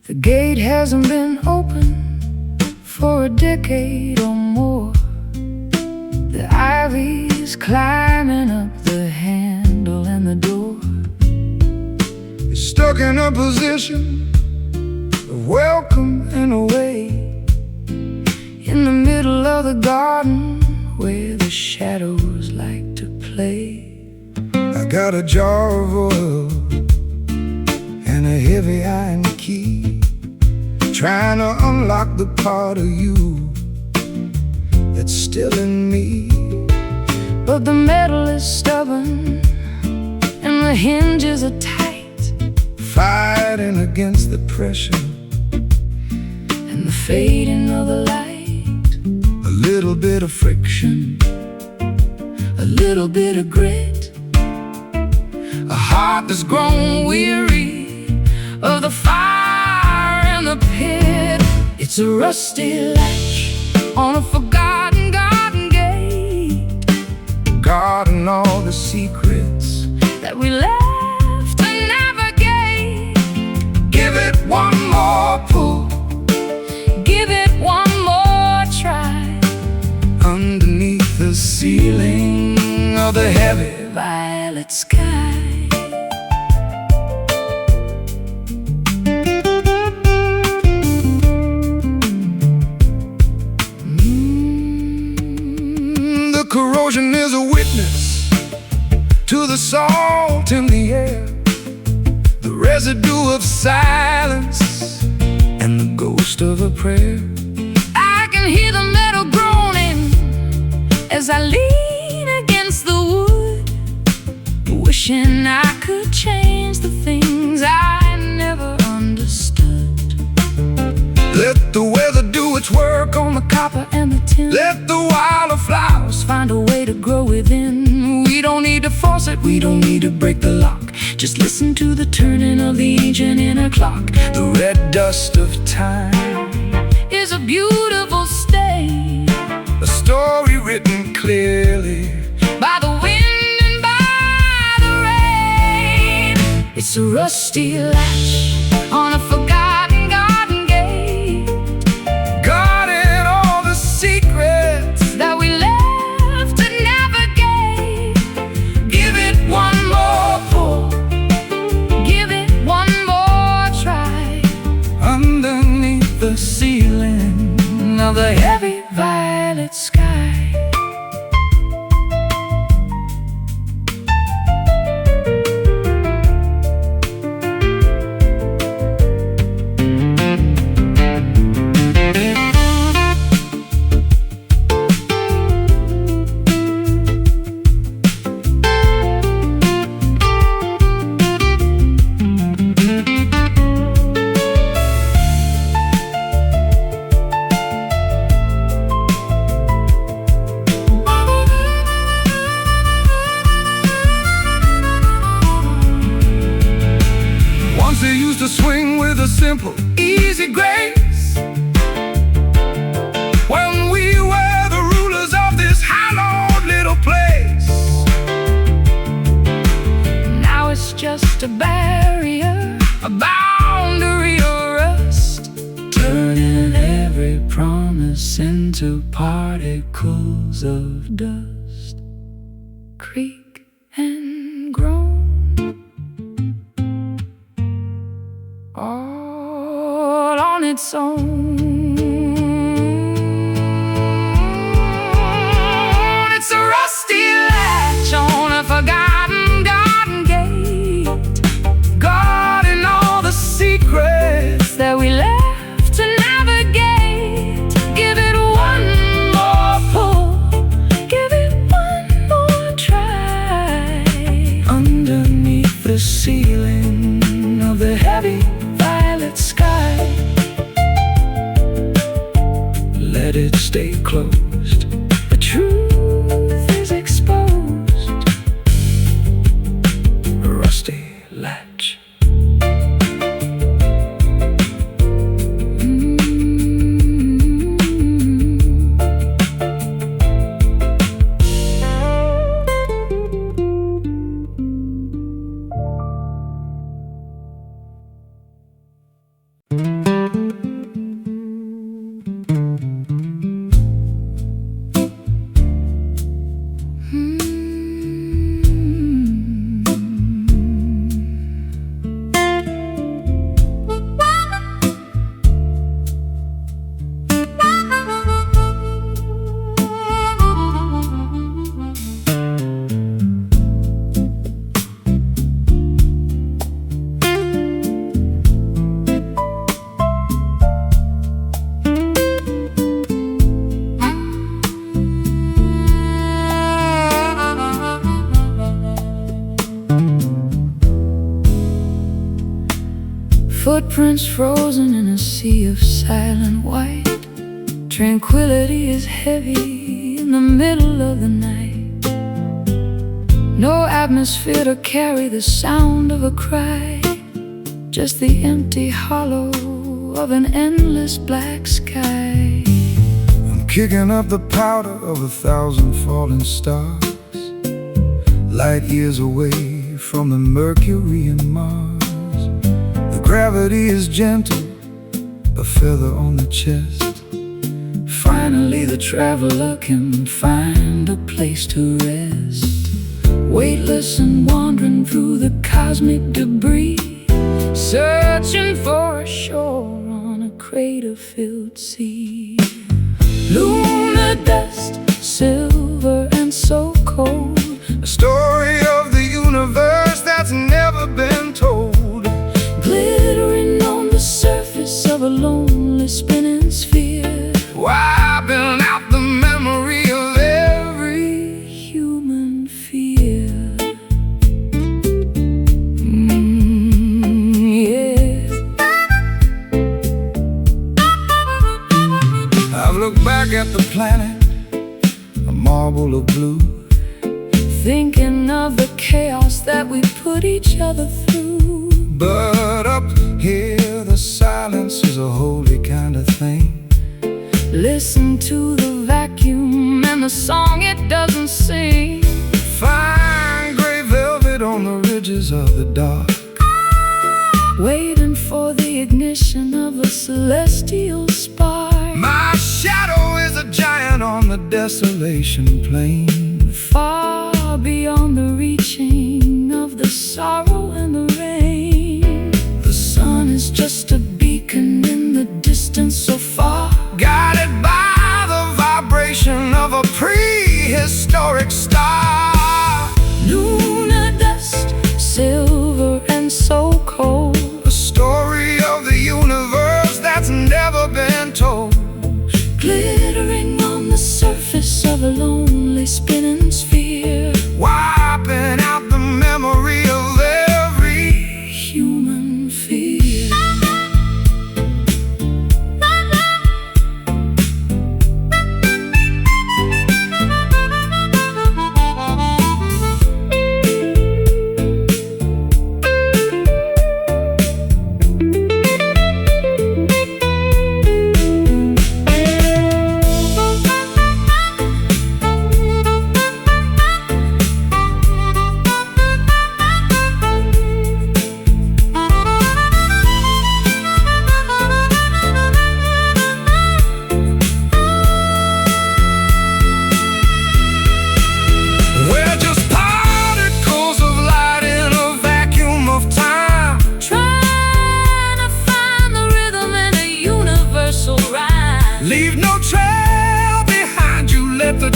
The gate hasn't been open for a decade or more. The ivy's climbing up the handle and the door is stuck in a position of welcome and away, in the middle of the garden where the shadows like to play. I got a jar of oil and a heavy iron key, trying to unlock the part of you that's still in me. But the metal is stubborn and the hinges are tight, fighting against the pressure and the fading of the light. A little bit of friction, a little bit of grit, a heart that's grown weary of the fire and the pit. It's a rusty latch on a forgotten garden gate, guarding all the secrets that we left to navigate. Give it one more pull, give it one more try, underneath the ceiling of the heavy violet sky. Corrosion is a witness to the salt in the air, the residue of silence and the ghost of a prayer. I can hear the metal groaning as I lean against the wood, wishing I could change the things I never understood. Let the weather do its work on the copper and the tin. Let the wildflowers find a way to grow within. We don't need to force it, we don't need to break the lock. Just listen to the turning of the ancient inner clock. The red dust of time is a beautiful stain, a story written clearly by the wind and by the rain. It's a rusty latch on a forgotten garden gate, guarding all the secrets that we left to navigate. Give it one more pull, give it one more try, underneath the ceiling of the heavy violet sky. They used to swing with a simple, easy grace, when we were the rulers of this hallowed little place. Now it's just a barrier, a boundary of rust, turning every promise into particles of dust. Creak and groan, all on its own. It's a rusty latch on a forgotten garden gate, guarding all the secrets that we left to navigate. Give it one more pull, give it one more try. Underneath the ceiling of the heavy violet sky, let it stay closed. The truth is exposed. A rusty latch. Footprints frozen in a sea of silent white. Tranquility is heavy in the middle of the night. No atmosphere to carry the sound of a cry, just the empty hollow of an endless black sky. I'm kicking up the powder of 1,000 falling stars, light years away from the Mercury and Mars. Gravity is gentle, a feather on the chest. Finally the traveler can find a place to rest, weightless and wandering through the cosmic debris, searching for a shore on a crater-filled sea. Lunar dust, silver and so cold, A story of the universe that's never been told. glittering on the surface of a lonely spinning sphere, Wiping out the memory of every human fear. Yeah. I've looked back at the planet, a marble of blue, Thinking of the chaos that we put each other through. but up here the silence is a holy kind of thing. Listen to the vacuum and the song it doesn't sing. Fine gray velvet on the ridges of the dark, Waiting for the ignition of a celestial spark. my shadow is a giant on the desolation plain. Far beyond the reaching of the sorrow and the rain. The sun is just a beacon in the distance so far, Guided by the vibration of a prehistoric star. lunar dust, silver and so cold, A story of the universe that's never been told. glittering on the surface of a lonely spinning sphere, Wiping out the memory of every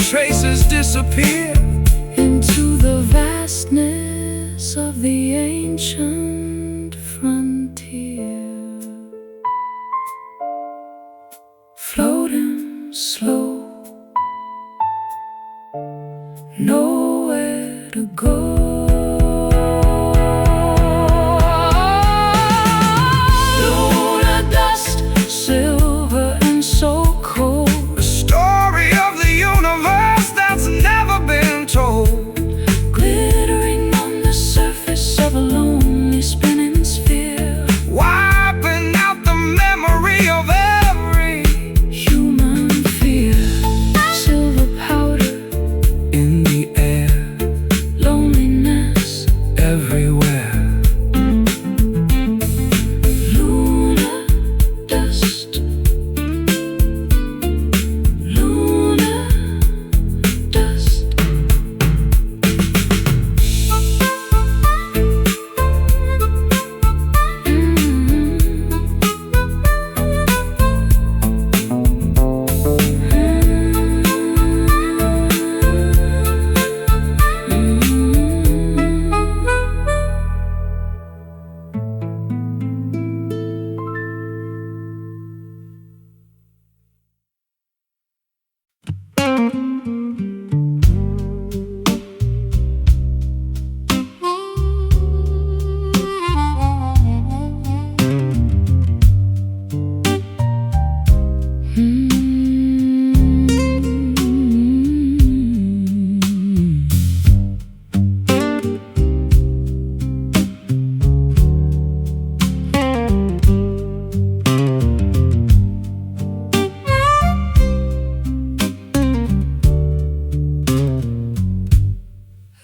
traces disappear into the vastness of the ancient frontier, floating slow, nowhere to go. Lunar dust, silver and so cold, a story of the universe that's never been told, glittering on the surface of a lonely spinning sphere, wiping out the memory of every human fear. Silver powder in the air, loneliness everywhere. lunar dust, lunar dust.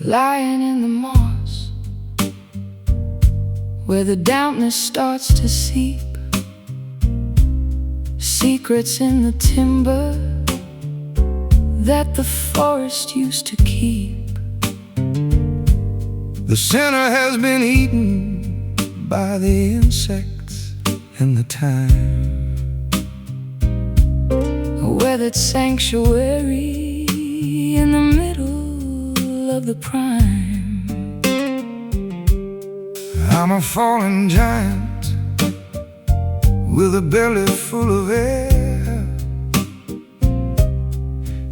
Lying in the moss, where the dampness starts to seep, secrets in the timber that the forest used to keep. The sinner has been eaten by the insects and the time, A weathered sanctuary in the middle of the prime. I'm a fallen giant with a belly full of air,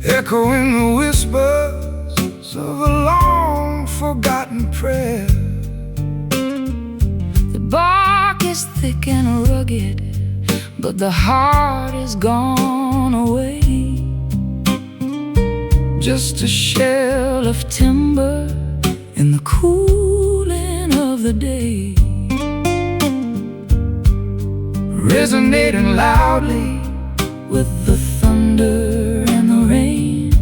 echoing the whispers of a long forgotten prayer. The bark is thick and rugged, but the heart is gone away. Just a shell of timber in the cooling of the day, resonating loudly with the thunder and the rain.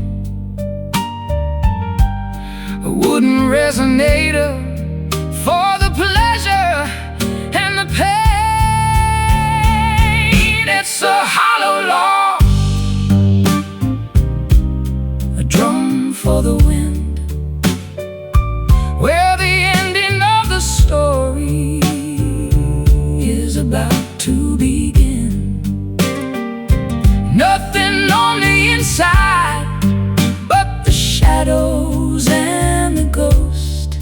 A wooden resonator for the pleasure and the pain. It's a hollow log, a drum for the wind, where the ending of the story is about to begin. Nothing on the inside but the shadows and the ghost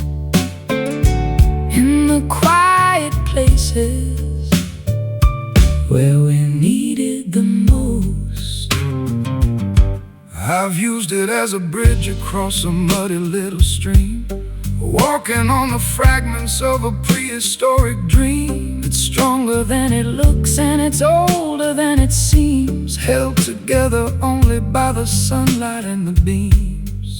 in the quiet places where we needed the most. I've used it as a bridge across a muddy little stream, walking on the fragments of a prehistoric dream. It's stronger than it looks and it's older than it seems, Held together only by the sunlight and the beams.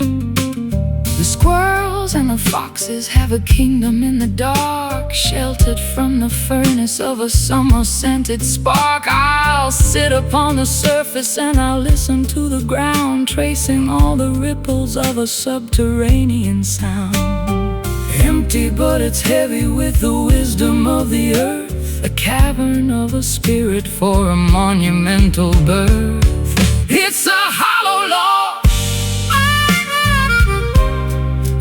the squirrels and the foxes have a kingdom in the dark, sheltered from the furnace of a summer-scented spark. I'll sit upon the surface and I'll listen to the ground, tracing all the ripples of a subterranean sound. Empty, but it's heavy with the wisdom of the earth, a cavern of a spirit for a monumental birth. It's a hollow log,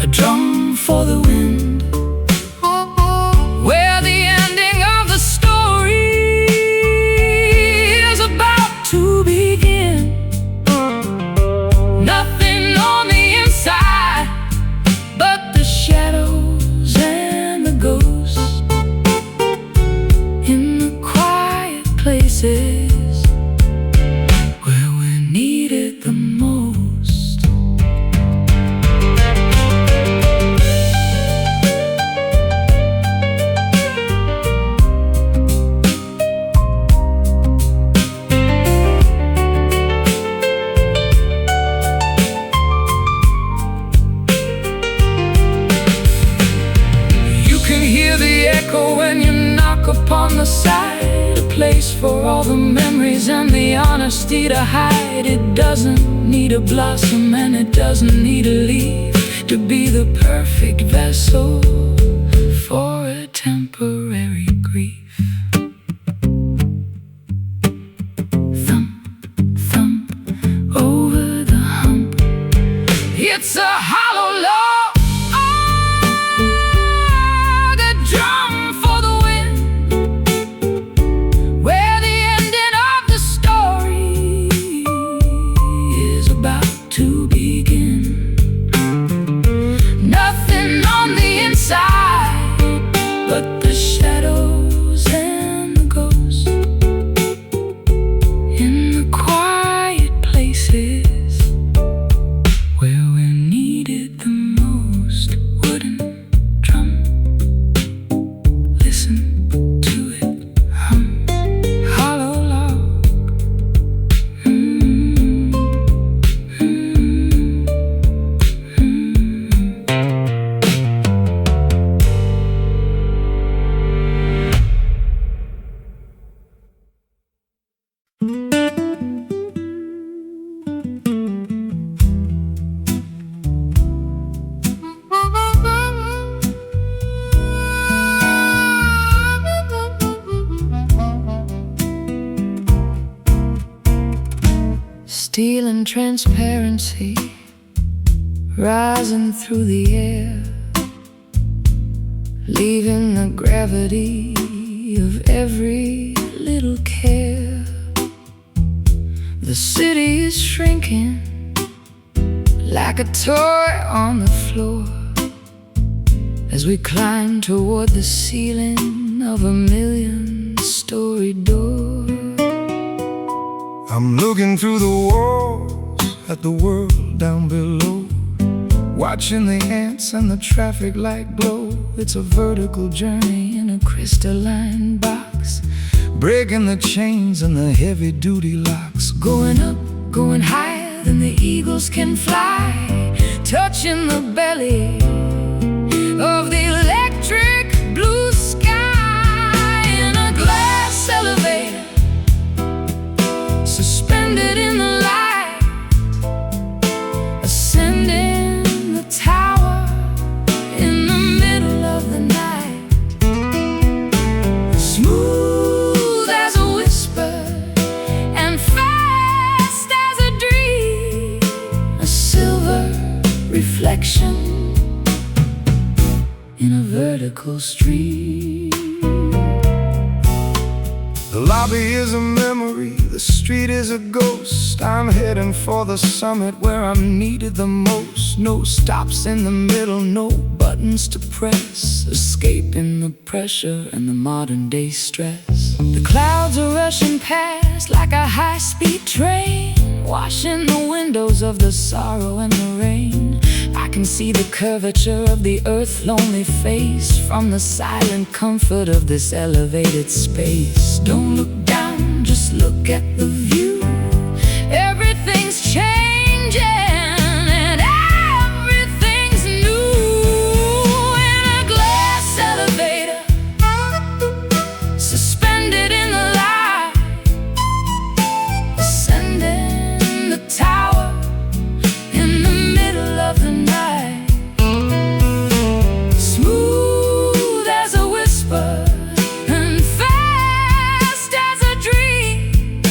a drum for the wind, where the ending of the story is about to begin. Nothing places where we're needed the most. You can hear the echo when you knock upon the side, a place for all the memories and the honesty to hide. It doesn't need a blossom and it doesn't need a leaf to be the perfect vessel for a temporary grief. Thump, thump, over the hump. It's a hollow log. But the shadows and the ghosts in the quiet places where we're needed the most. Wooden drum, listen to it hum. Hollow log. Steel and transparency rising through the air, leaving the gravity of every little care. The city is shrinking like a toy on the floor as we climb toward the ceiling of a million-story door. I'm looking through the walls at the world down below, watching the ants and the traffic light glow. It's a vertical journey in a crystalline box, breaking the chains and the heavy-duty locks. Going up, going higher than the eagles can fly, touching the belly of the electric blue sky. In a glass elevator, suspended in the light, ascending the tower in the middle of the night. Smooth as a whisper and fast as a dream, a silver reflection in a vertical stream. The lobby is a memory, the street is a ghost. I'm heading for the summit where I'm needed the most. No stops in the middle, no buttons to press, escaping the pressure and the modern day stress. The clouds are rushing past like a high-speed train, washing the windows of the sorrow and the rain. I can see the curvature of the earth's lonely face from the silent comfort of this elevated space. Don't look down, just look at the view. Everything's changing and everything's new. In a glass elevator, suspended in the light, ascending the tower in the middle of the night. Smooth as a whisper and fast as a dream,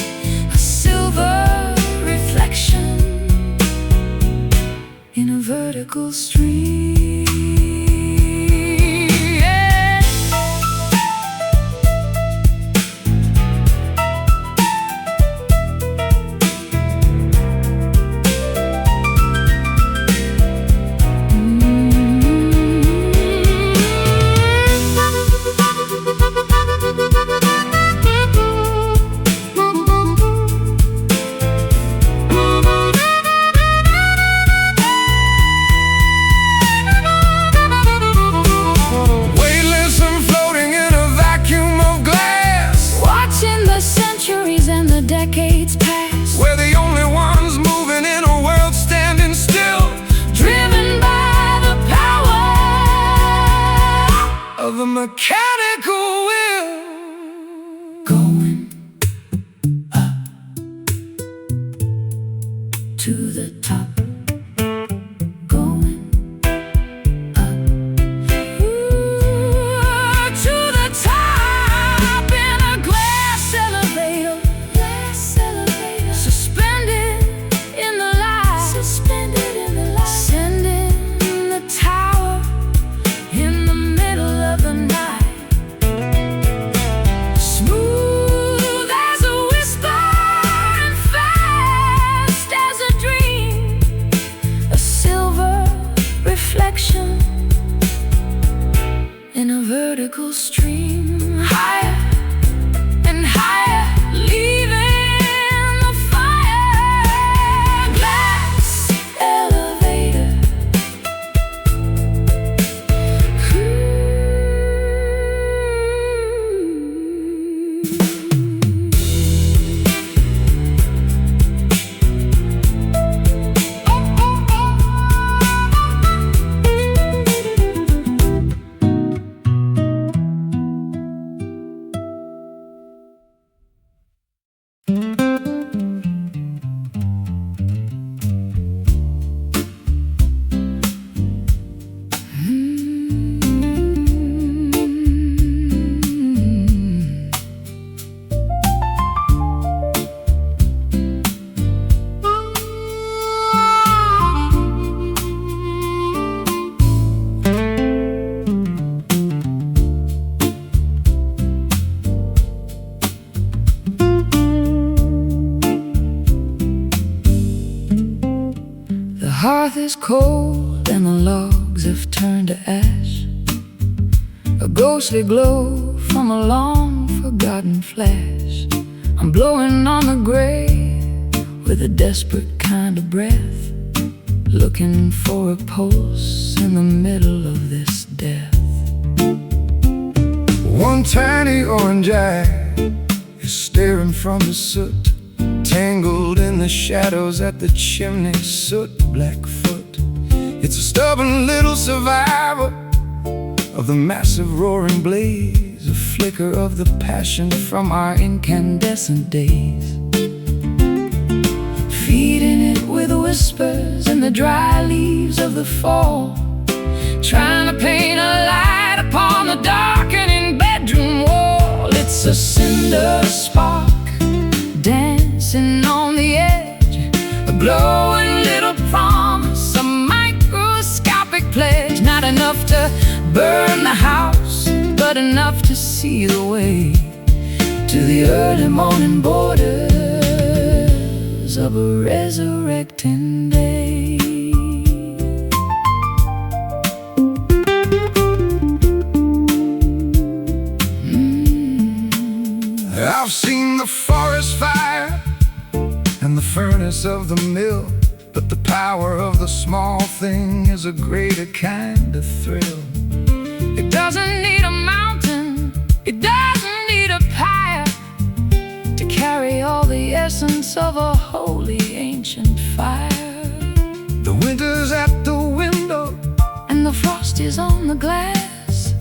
a decades past. We're the only ones moving in a world standing still, Driven by the power of a mechanical will. going up to the top. Going up to the top in a glass elevator. Suspended in the light. Ascending the tower in the middle of the night. Smooth as a whisper and fast as a dream. A silver reflection in a vertical stream. Higher and higher, leaving the fire. Glass elevator. The hearth is cold and the logs have turned to ash. A ghostly glow from a long forgotten flash. I'm blowing on the grave with a desperate kind of breath, looking for a pulse in the middle of this death. One tiny orange eye is staring from the soot, tangled in the shadows at the chimney, soot Blackfoot. It's a stubborn little survivor of the massive roaring blaze, a flicker of the passion from our incandescent days. Feeding it with whispers in the dry leaves of the fall, trying to paint a light upon the darkening bedroom wall. It's a cinder spark dancing on the edge, a glowing little promise, a microscopic pledge. Not enough to burn the house, but enough to see the way to the early morning borders of a resurrecting day. I've seen the forest fire and the furnace of the mill, but the power of the small thing is a greater kind of thrill. It doesn't need a mountain, it doesn't need a pyre to carry all the essence of a holy ancient fire. The winter's at the window And the frost is on the glass,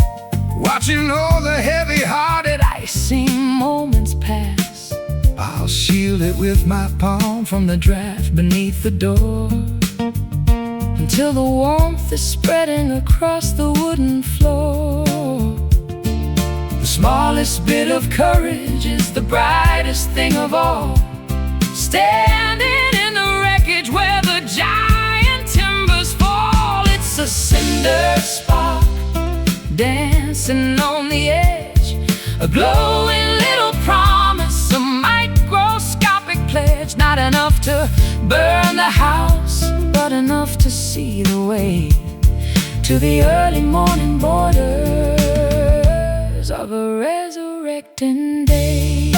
watching all the heavy-hearted icing moments pass. I'll shield it with my palm from the draft beneath the door, until the warmth is spreading across the wooden floor. The smallest bit of courage is the brightest thing of all, standing in the wreckage where the giant timbers fall. It's a cinder spark dancing on the edge, a glowing little promise, a microscopic pledge. Not enough to burn the house, but enough to see the way to the early morning borders of a resurrecting day.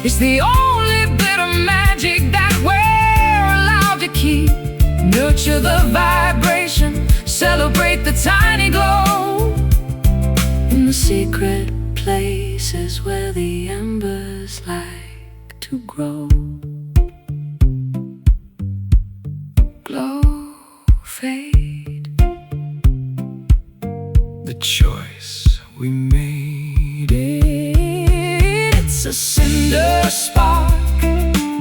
It's the only bit of magic that we're allowed to keep. Nurture the vibration, celebrate the tiny glow in the secret places where the embers like to grow. Glow, fade. The choice we made, It's a cinder spark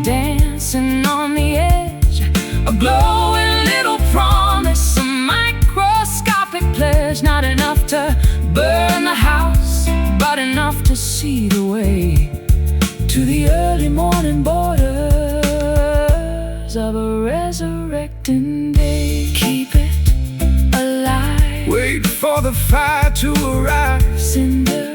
dancing on the edge, a glowing little promise, a microscopic pledge. Not enough to burn the house, but enough to see the way to the early morning borders of a resurrecting day. Keep it alive, wait for the fire to arise. cinder